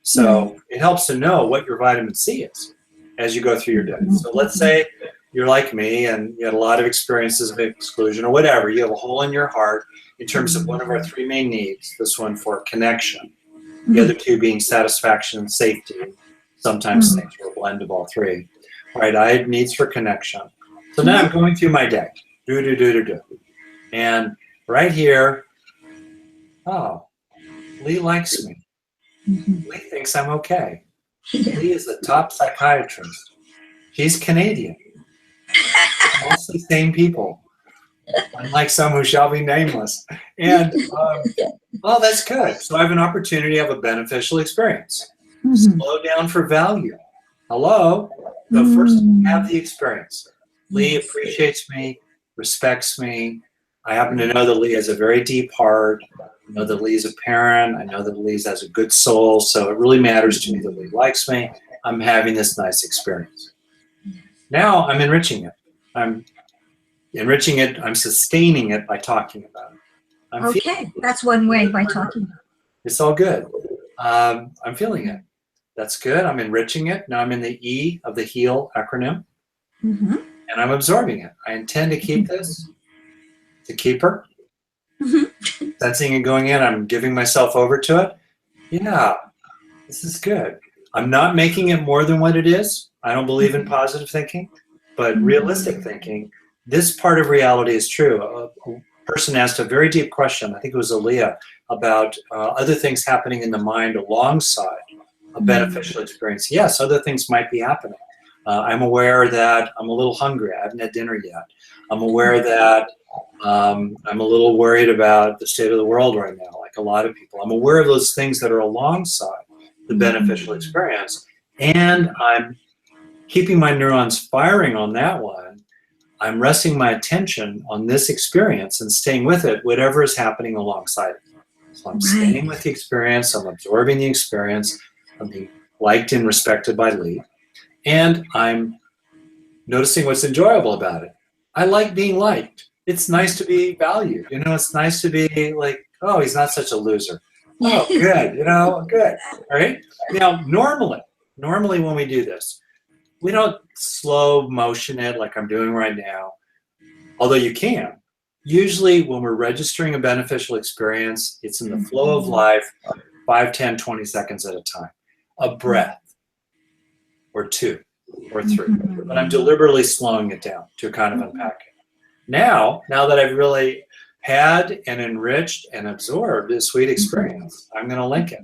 So it helps to know what your vitamin C is as you go through your day. So let's say you're like me and you had a lot of experiences of exclusion or whatever. You have a hole in your heart in terms of one of our three main needs, this one for connection, the other two being satisfaction and safety. Sometimes things are a blend of all three. Right, I had needs for connection. So now I'm going through my day. And right here, oh, Lee likes me. Lee thinks I'm okay. Lee is the top psychiatrist. She's Canadian. Mostly same people. Unlike some who shall be nameless. And, oh, that's good. So I have an opportunity to have a beneficial experience. Slow down for value. Hello? But first, have the experience. Lee appreciates me, respects me. I happen to know that Lee has a very deep heart. I know that Lee's a parent. I know that Lee has a good soul. So it really matters to me that Lee likes me. I'm having this nice experience. Now I'm enriching it. I'm enriching it. I'm sustaining it by talking about it. That's one way, by talking about it. It's all good. I'm feeling it. That's good. I'm enriching it. Now I'm in the E of the HEAL acronym. And I'm absorbing it. I intend to keep this. It's a keeper. Sensing it going in. I'm giving myself over to it. Yeah, this is good. I'm not making it more than what it is. I don't believe in positive thinking. But realistic thinking, this part of reality is true. A person asked a very deep question, I think it was Aaliyah, about other things happening in the mind alongside a beneficial experience. Yes, other things might be happening. I'm aware that I'm a little hungry. I haven't had dinner yet. I'm aware that I'm a little worried about the state of the world right now, like a lot of people. I'm aware of those things that are alongside the beneficial experience. And I'm keeping my neurons firing on that one. I'm resting my attention on this experience and staying with it, whatever is happening alongside it. So I'm staying with the experience. I'm absorbing the experience. I'm being liked and respected by Lee. And I'm noticing what's enjoyable about it. I like being liked. It's nice to be valued. It's nice to be like, oh, he's not such a loser. Oh, good. Good. All right. Now, normally when we do this, we don't slow motion it like I'm doing right now, although you can. Usually when we're registering a beneficial experience, it's in the flow of life, 5, 10, 20 seconds at a time. A breath, or 2, or 3. But I'm deliberately slowing it down to kind of unpack it. Now that I've really had and enriched and absorbed this sweet experience, I'm going to link it.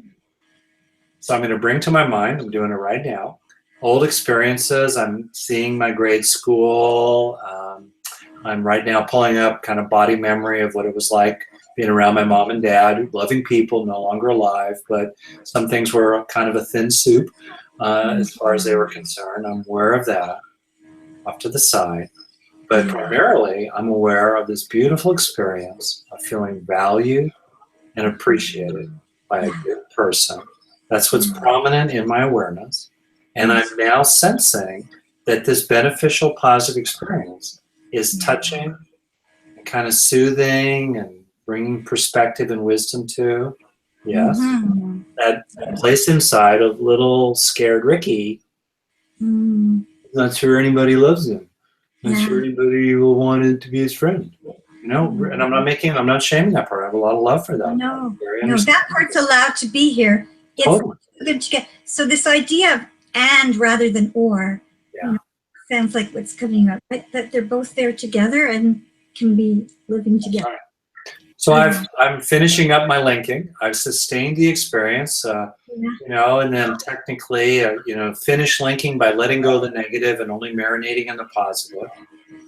So I'm going to bring to my mind, I'm doing it right now, old experiences. I'm seeing my grade school. I'm right now pulling up kind of body memory of what it was like being around my mom and dad, loving people, no longer alive, but some things were kind of a thin soup as far as they were concerned. I'm aware of that, off to the side. But primarily, I'm aware of this beautiful experience of feeling valued and appreciated by a good person. That's what's prominent in my awareness. And I'm now sensing that this beneficial, positive experience is touching and kind of soothing and bringing perspective and wisdom to. Yes. That place inside of little scared Ricky. Not sure anybody loves him. Not sure anybody will want it to be his friend. You know, and I'm not shaming that part. I have a lot of love for that. No, that part's allowed to be here. It's totally. good to get. So this idea of and rather than or, sounds like what's coming up, right? That they're both there together and can be living together. Right. So I'm finishing up my linking. I've sustained the experience, you know, and then technically, you know, finish linking by letting go of the negative and only marinating in the positive.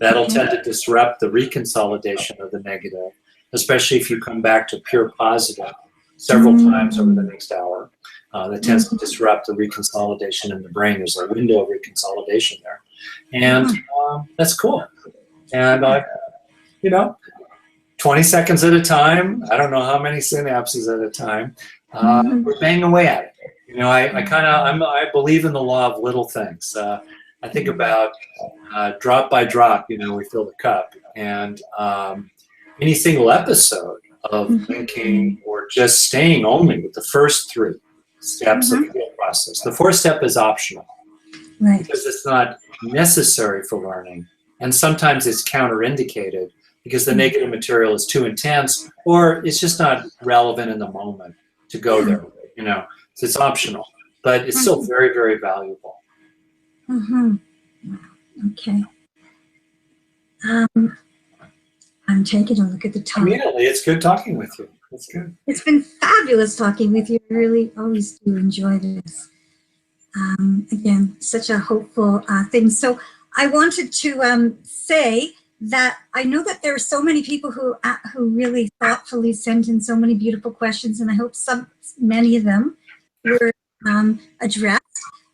That'll tend to disrupt the reconsolidation of the negative, especially if you come back to pure positive several times over the next hour. That tends to disrupt the reconsolidation in the brain. There's a window of reconsolidation there. And that's cool. And you know, 20 seconds at a time, I don't know how many synapses at a time, we're banging away at it. You know, I believe in the law of little things. I think about drop by drop, you know, we fill the cup. And any single episode of thinking or just staying only with the first 3 steps of the process. The 4th step is optional. Right. Because it's not necessary for learning. And sometimes it's counterindicated because the negative material is too intense or it's just not relevant in the moment to go there, you know. So it's optional, but it's still very, very valuable. Okay. I'm taking a look at the time. Immediately, it's good talking with you. It's good. It's been fabulous talking with you. I really always do enjoy this. Again, such a hopeful thing. So I wanted to say that I know that there are so many people who really thoughtfully sent in so many beautiful questions, and I hope many of them were addressed.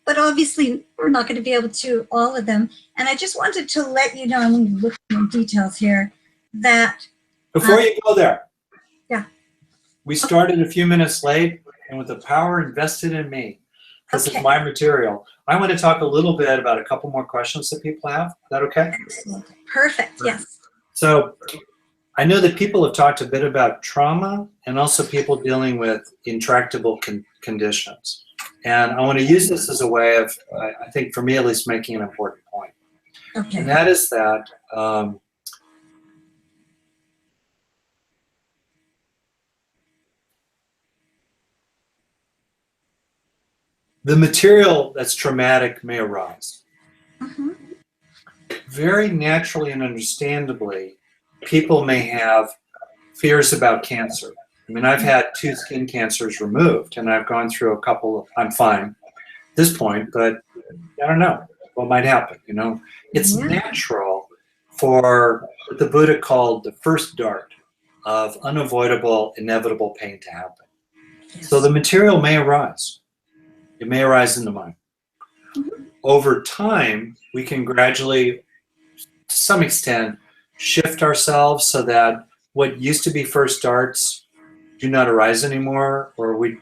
But obviously, we're not going to be able to all of them. And I just wanted to let you know, I'm going to look at the details here, that... Before you go there, we Okay. started a few minutes late, and with the power invested in me, because it's my material, I want to talk a little bit about a couple more questions that people have. Is that okay? Excellent. Perfect, yes. So I know that people have talked a bit about trauma and also people dealing with intractable conditions. And I want to use this as a way of, I think for me at least, making an important point. Okay. And that is that the material that's traumatic may arise. Very naturally and understandably, people may have fears about cancer. I mean, I've had 2 skin cancers removed, and I've gone through a couple. I'm fine at this point, but I don't know what might happen. You know, it's natural for what the Buddha called the first dart of unavoidable, inevitable pain to happen. Yes. So the material may arise. It may arise in the mind. Over time, we can gradually, to some extent, shift ourselves so that what used to be first darts do not arise anymore, or we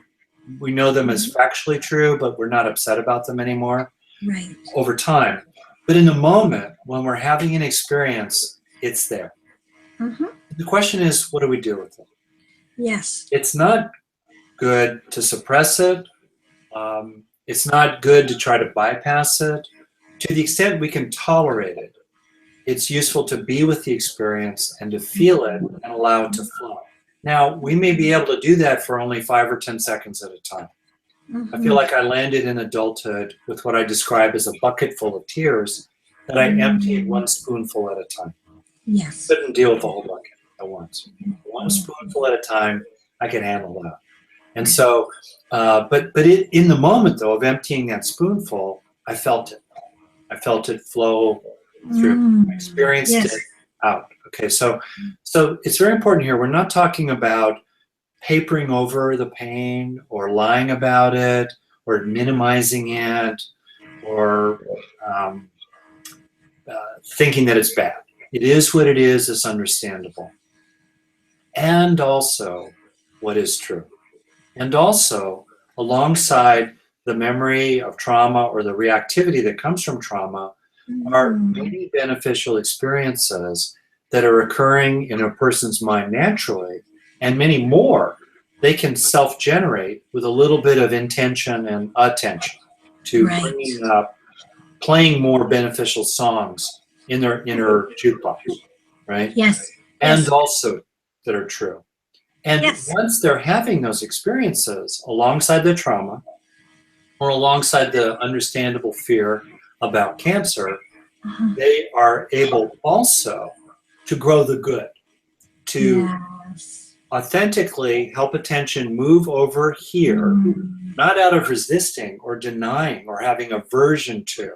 know them as factually true, but we're not upset about them anymore. Right. Over time. But in the moment, when we're having an experience, it's there. The question is, what do we do with it? Yes. It's not good to suppress it. It's not good to try to bypass it. To the extent we can tolerate it, it's useful to be with the experience and to feel it and allow it to flow. Now, we may be able to do that for only 5 or 10 seconds at a time. I feel like I landed in adulthood with what I describe as a bucket full of tears that I emptied 1 spoonful at a time. Yes. Couldn't deal with the whole bucket at once. 1 spoonful at a time, I could handle that. And so, in the moment though of emptying that spoonful, I felt it. I felt it flow through. I experienced it out. Okay, so it's very important here. We're not talking about papering over the pain or lying about it or minimizing it or thinking that it's bad. It is what it is. It's understandable. And also what is true. And also, alongside the memory of trauma or the reactivity that comes from trauma are many beneficial experiences that are occurring in a person's mind naturally, and many more they can self-generate with a little bit of intention and attention to bringing up, playing more beneficial songs in their inner jukebox, right? Yes. and also that are true. And once they're having those experiences alongside the trauma or alongside the understandable fear about cancer, they are able also to grow the good, to authentically help attention move over here, not out of resisting or denying or having aversion to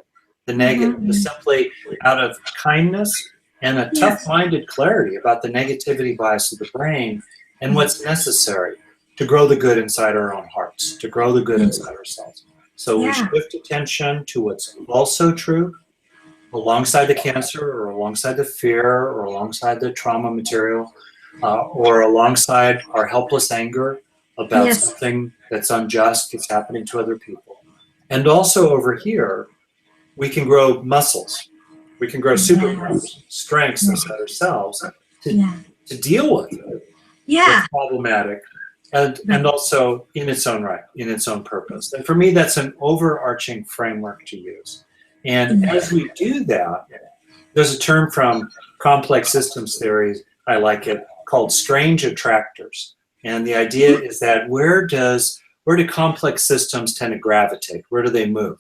the negative, but simply out of kindness and a tough-minded clarity about the negativity bias of the brain and what's necessary to grow the good inside our own hearts, to grow the good inside ourselves. So we shift attention to what's also true alongside the cancer or alongside the fear or alongside the trauma material or alongside our helpless anger about something that's unjust that's happening to other people. And also over here, we can grow muscles. We can grow superpowers, strengths inside ourselves to deal with what's problematic and also in its own right, in its own purpose. And for me, that's an overarching framework to use. And as we do that, there's a term from complex systems theory, I like it, called strange attractors. And the idea is that where do complex systems tend to gravitate? Where do they move?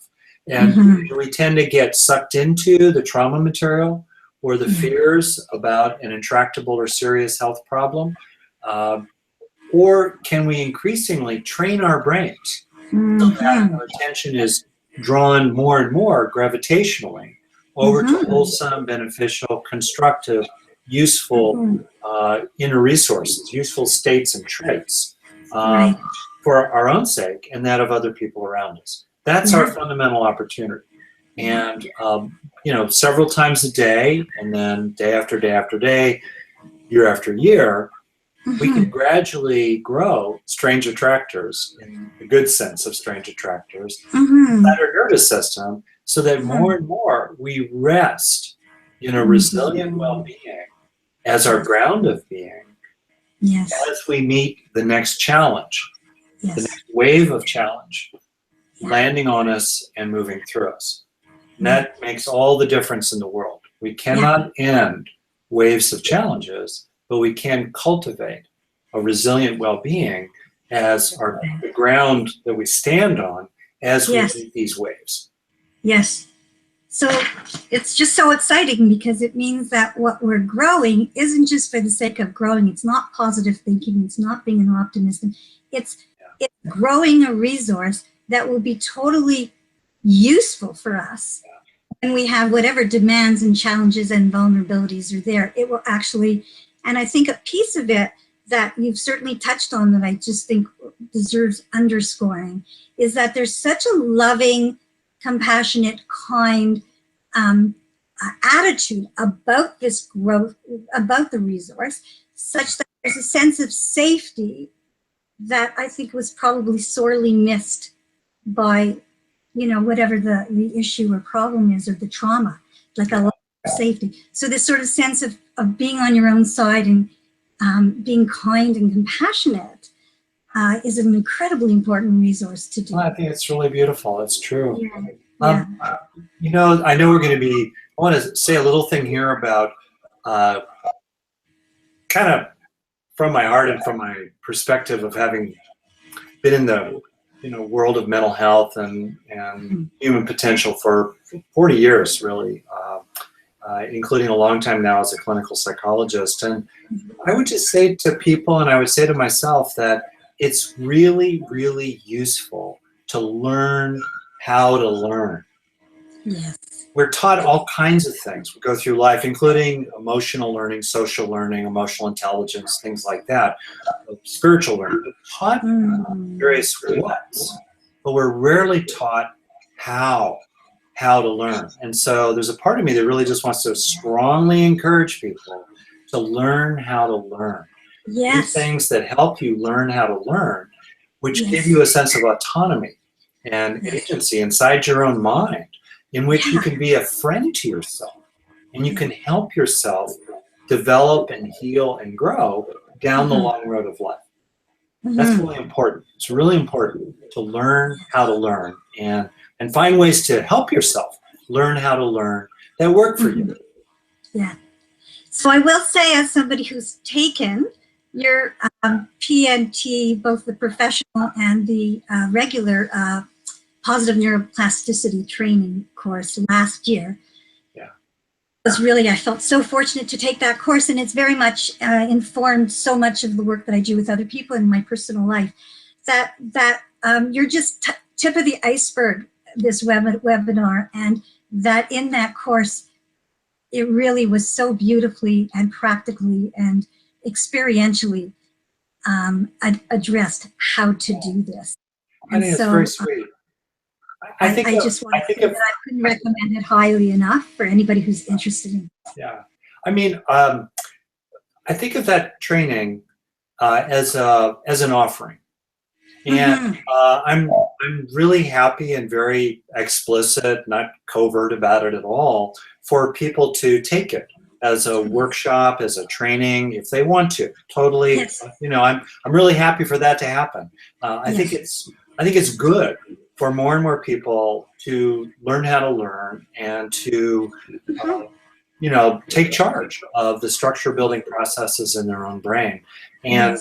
And we tend to get sucked into the trauma material or the fears about an intractable or serious health problem? Or can we increasingly train our brains so that our attention is drawn more and more gravitationally over to wholesome, beneficial, constructive, useful inner resources, useful states and traits for our own sake and that of other people around us. That's our fundamental opportunity. And, several times a day, and then day after day after day, year after year, we can gradually grow strange attractors, in the good sense of strange attractors, inside our nervous system, so that more and more we rest in a resilient well-being as our ground of being as we meet the next challenge, the next wave of challenge, landing on us and moving through us. And that makes all the difference in the world. We cannot end waves of challenges, but we can cultivate a resilient well-being as the ground that we stand on as we meet these waves. Yes. So it's just so exciting because it means that what we're growing isn't just for the sake of growing. It's not positive thinking. It's not being an optimist. It's growing a resource that will be totally useful for us. And we have whatever demands and challenges and vulnerabilities are there. It will actually, and I think a piece of it that you've certainly touched on that I just think deserves underscoring is that there's such a loving, compassionate, kind attitude about this growth, about the resource, such that there's a sense of safety that I think was probably sorely missed by, whatever the issue or problem is or the trauma, like a lack of safety. So this sort of sense of being on your own side and being kind and compassionate is an incredibly important resource to do. Well, I think it's really beautiful. It's true. I know I want to say a little thing here about kind of from my heart and from my perspective of having been in the world of mental health and human potential for 40 years, really, including a long time now as a clinical psychologist. And I would just say to people, and I would say to myself, that it's really, really useful to learn how to learn. Yes. We're taught all kinds of things. We go through life, including emotional learning, social learning, emotional intelligence, things like that, spiritual learning. We're taught various whats, but we're rarely taught how to learn. And so there's a part of me that really just wants to strongly encourage people to learn how to learn. Do things that help you learn how to learn, which give you a sense of autonomy and agency inside your own mind, in which you can be a friend to yourself and you can help yourself develop and heal and grow down the long road of life. That's really important. It's really important to learn how to learn and find ways to help yourself learn how to learn that work for you. Yeah. So I will say, as somebody who's taken your PNT, both the professional and the regular Positive Neuroplasticity training course last year, was really, I felt so fortunate to take that course, and it's very much informed so much of the work that I do with other people in my personal life. That you're just tip of the iceberg, this webinar, and that in that course, it really was so beautifully and practically and experientially addressed how to do this. I think it's very sweet. I just want to say that I couldn't recommend it highly enough for anybody who's interested in it. Yeah, I mean, I think of that training as an offering, and I'm really happy and very explicit, not covert about it at all, for people to take it as a workshop, as a training, if they want to. Totally, yes. You know, I'm really happy for that to happen. I think it's good for more and more people to learn how to learn and to, you know, take charge of the structure building processes in their own brain. And,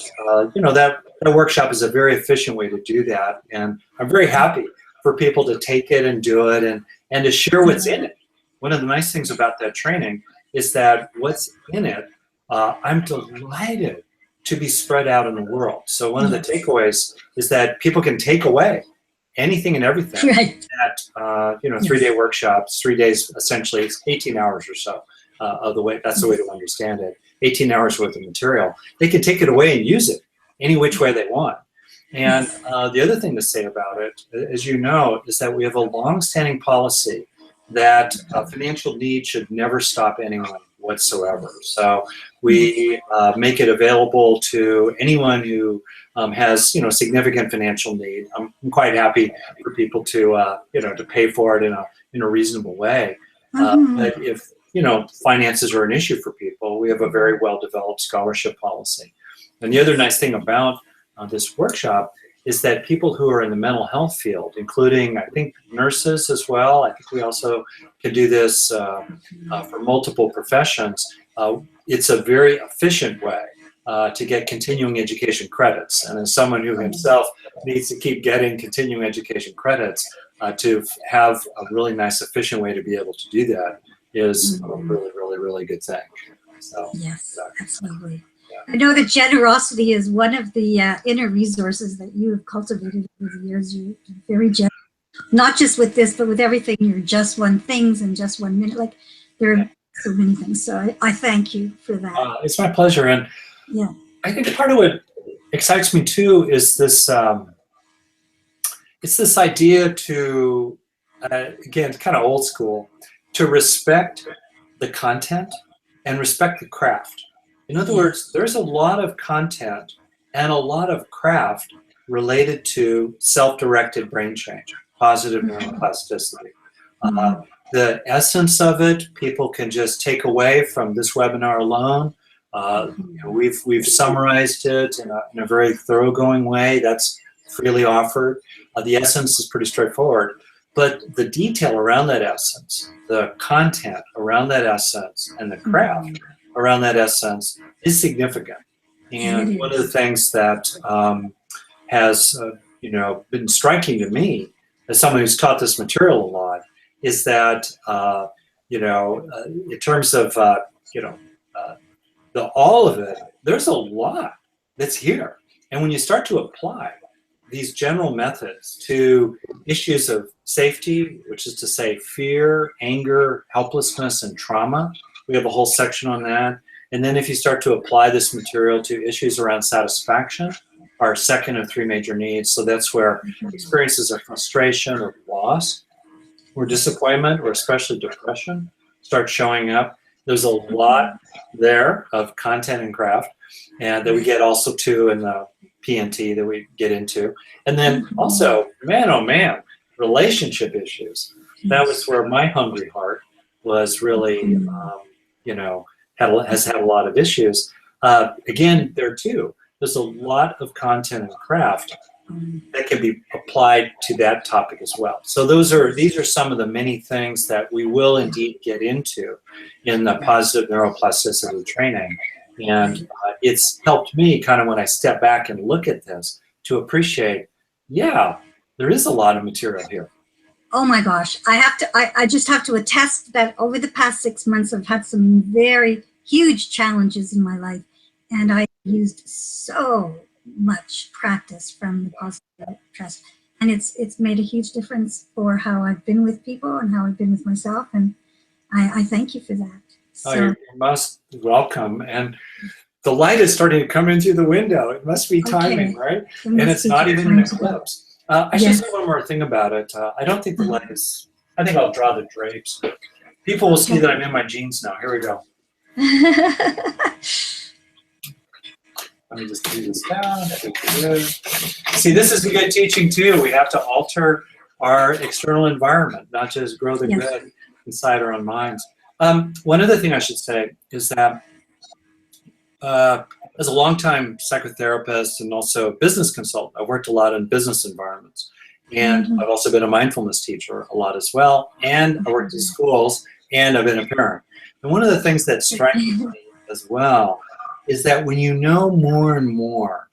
you know, that workshop is a very efficient way to do that. And I'm very happy for people to take it and do it and to share what's in it. One of the nice things about that training is that what's in it, I'm delighted to be spread out in the world. So one of the takeaways is that people can take away anything and everything that, you know, 3-day workshops, 3 days, essentially it's 18 hours or so of the way, that's the way to understand it, 18 hours worth of material. They can take it away and use it any which way they want. And the other thing to say about it, as you know, is that we have a long-standing policy that financial need should never stop anyone whatsoever. So we make it available to anyone who has, you know, significant financial need. I'm quite happy for people to, you know, to pay for it in a reasonable way. But if, you know, finances are an issue for people, we have a very well-developed scholarship policy. And the other nice thing about this workshop is that people who are in the mental health field, including, I think, nurses as well, I think we also can do this for multiple professions. It's a very efficient way to get continuing education credits. And as someone who himself needs to keep getting continuing education credits, to have a really nice, efficient way to be able to do that is a really, really, really good thing. So, yes, absolutely. I know that generosity is one of the inner resources that you have cultivated over the years. You're very generous, not just with this, but with everything. You're just one things and just 1 minute. Like, there are so many things. So I thank you for that. It's my pleasure. And I think part of what excites me too is this, it's this idea to, again, kind of old school, to respect the content and respect the craft. In other words, there's a lot of content and a lot of craft related to self-directed brain change, positive neuroplasticity. The essence of it, people can just take away from this webinar alone. You know, we've summarized it in a very thoroughgoing way that's freely offered. The essence is pretty straightforward, but the detail around that essence, the content around that essence, and the craft around that essence is significant. And one of the things that has you know, been striking to me as someone who's taught this material a lot is that you know, in terms of you know, all of it, there's a lot that's here. And when you start to apply these general methods to issues of safety, which is to say fear, anger, helplessness, and trauma, we have a whole section on that. And then if you start to apply this material to issues around satisfaction, our second of 3 major needs, so that's where experiences of frustration or loss or disappointment or especially depression start showing up. There's a lot there of content and craft, and that we get also to in the PNT that we get into. And then also, man, oh man, relationship issues. That was where my hungry heart was really, you know, has had a lot of issues. Again, there too, there's a lot of content and craft that can be applied to that topic as well. So these are some of the many things that we will indeed get into in the positive neuroplasticity training. And it's helped me kind of when I step back and look at this to appreciate, yeah, there is a lot of material here. Oh my gosh, I just have to attest that over the past 6 months, I've had some very huge challenges in my life, and I used so much practice from the Positive Trust, and it's made a huge difference for how I've been with people and how I've been with myself, and I thank you for that. So, you're most welcome. And the light is starting to come in through the window. It must be timing, right? And it's not even an eclipse. I should say one more thing about it. I don't think the light is, I think I'll draw the drapes. People will see that I'm in my jeans now. Here we go. Let me just do this down. See, this is good teaching too. We have to alter our external environment, not just grow the good inside our own minds. One other thing I should say is that as a longtime psychotherapist and also business consultant, I've worked a lot in business environments. And I've also been a mindfulness teacher a lot as well. And I worked in schools, and I've been a parent. And one of the things that strikes me as well is that when you know more and more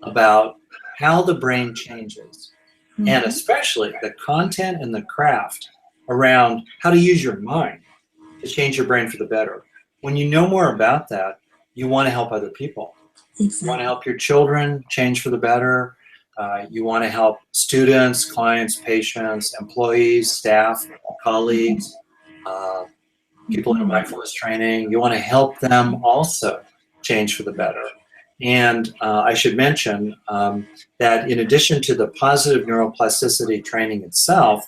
about how the brain changes, and especially the content and the craft around how to use your mind to change your brain for the better, when you know more about that, you want to help other people. You want to help your children change for the better. You want to help students, clients, patients, employees, staff, colleagues, people in mindfulness training. You want to help them also change for the better. And I should mention that in addition to the positive neuroplasticity training itself,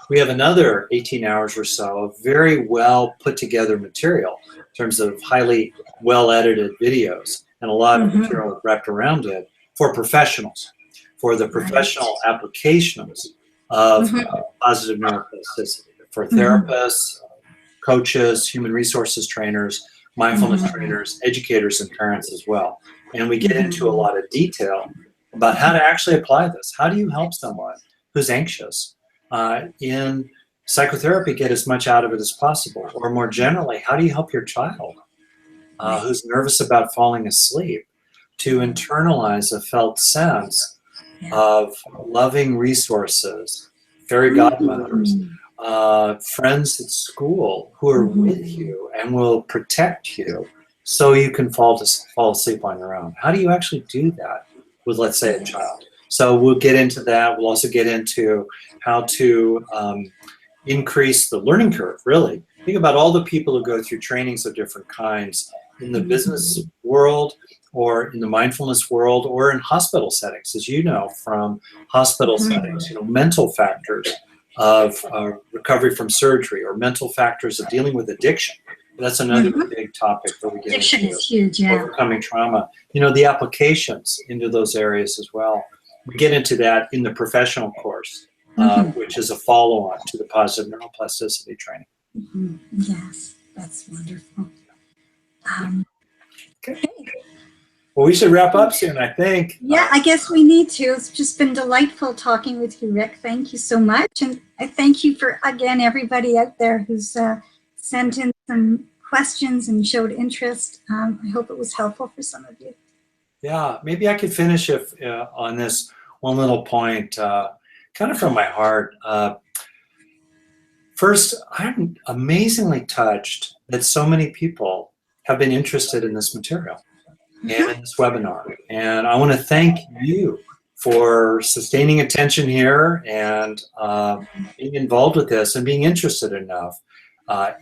we have another 18 hours or so of very well put together material in terms of highly well edited videos and a lot of material wrapped around it for professionals, for the professional applications of positive neuroplasticity, for therapists, coaches, human resources trainers, mindfulness trainers, educators, and parents as well. And we get into a lot of detail about how to actually apply this. How do you help someone who's anxious in psychotherapy get as much out of it as possible? Or more generally, how do you help your child who's nervous about falling asleep to internalize a felt sense of loving resources, fairy godmothers, friends at school who are with you and will protect you so you can fall asleep on your own? How do you actually do that with, let's say, a child? So we'll get into that. We'll also get into how to increase the learning curve, really. Think about all the people who go through trainings of different kinds in the business world or in the mindfulness world or in hospital settings, as you know, from hospital settings, mental factors of recovery from surgery or mental factors of dealing with addiction. That's another big topic that we get addiction into. Is huge, overcoming trauma. The applications into those areas as well. We get into that in the professional course, which is a follow-on to the positive neuroplasticity training. Yes, that's wonderful. Okay. Well, we should wrap up soon, I think. Yeah, I guess we need to. It's just been delightful talking with you, Rick. Thank you so much. And I thank you for, again, everybody out there who's sent in some questions and showed interest. I hope it was helpful for some of you. Yeah, maybe I could finish on this one little point, kind of from my heart. First, I'm amazingly touched that so many people have been interested in this material and in this webinar. And I want to thank you for sustaining attention here and being involved with this and being interested enough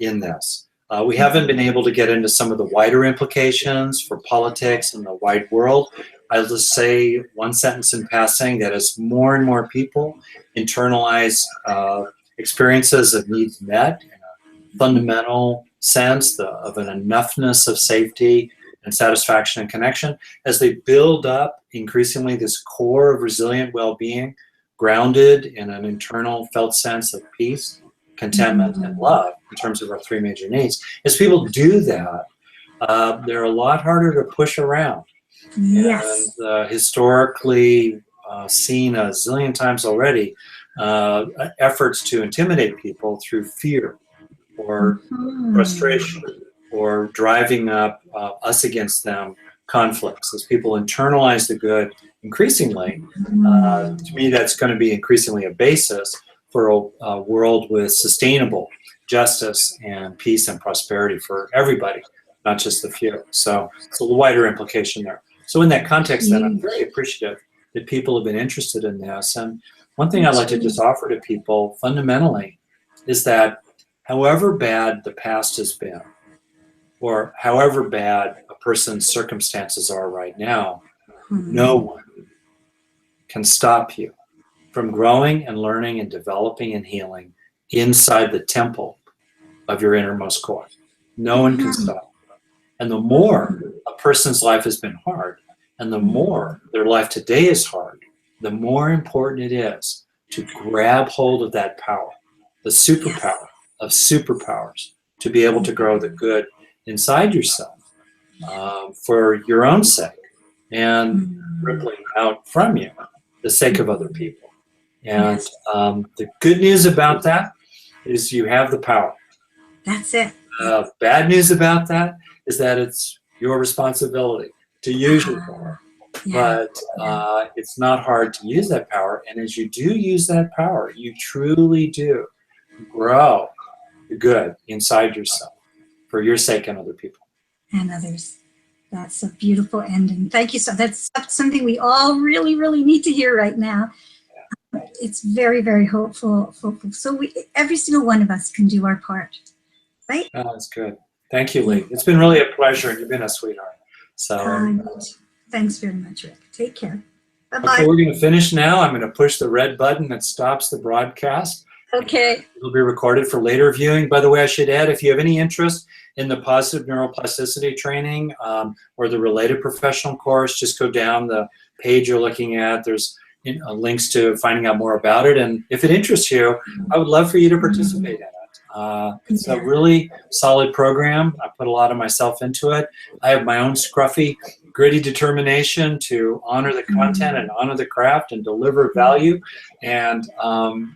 in this. We haven't been able to get into some of the wider implications for politics and the wide world. I'll just say one sentence in passing, that as more and more people internalize experiences of needs met in a fundamental sense of an enoughness of safety and satisfaction and connection, as they build up increasingly this core of resilient well-being grounded in an internal felt sense of peace, contentment, and love in terms of our three major needs. As people do that, they're a lot harder to push around. Yes. And historically seen a zillion times already efforts to intimidate people through fear or frustration or driving up us against them conflicts. As people internalize the good increasingly, to me that's going to be increasingly a basis for a world with sustainable justice and peace and prosperity for everybody, not just the few. So it's a wider implication there. So in that context, then, I'm very appreciative that people have been interested in this. And one thing I'd like to just offer to people fundamentally is that however bad the past has been, or however bad a person's circumstances are right now, no one can stop you from growing and learning and developing and healing inside the temple of your innermost core. No one can stop. And the more a person's life has been hard, and the more their life today is hard, the more important it is to grab hold of that power, the superpower of superpowers, to be able to grow the good inside yourself for your own sake and rippling out from you, the sake of other people. And the good news about that is you have the power. That's it. Bad news about that is that it's your responsibility to use your power. But it's not hard to use that power. And as you do use that power, you truly do grow the good inside yourself for your sake and other people. And others. That's a beautiful ending. Thank you. So that's something we all really, really need to hear right now. It's very, very hopeful. So every single one of us can do our part, right? Oh, that's good. Thank you, Lee. It's been really a pleasure. You've been a sweetheart. So thanks very much, Rick. Take care. Bye-bye. Okay, we're going to finish now. I'm going to push the red button that stops the broadcast. Okay. It'll be recorded for later viewing. By the way, I should add, if you have any interest in the positive neuroplasticity training or the related professional course, just go down the page you're looking at. There's links to finding out more about it. And if it interests you, I would love for you to participate in it. It's a really solid program. I put a lot of myself into it. I have my own scruffy, gritty determination to honor the content and honor the craft and deliver value. And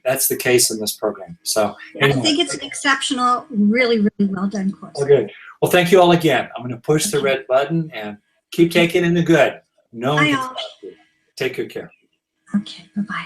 that's the case in this program. So anyway. I think it's an exceptional, really, really well done course. Oh, good. Well, thank you all again. I'm going to push the red button and keep taking in the good. No one can stop you. Take good care. Okay, bye-bye.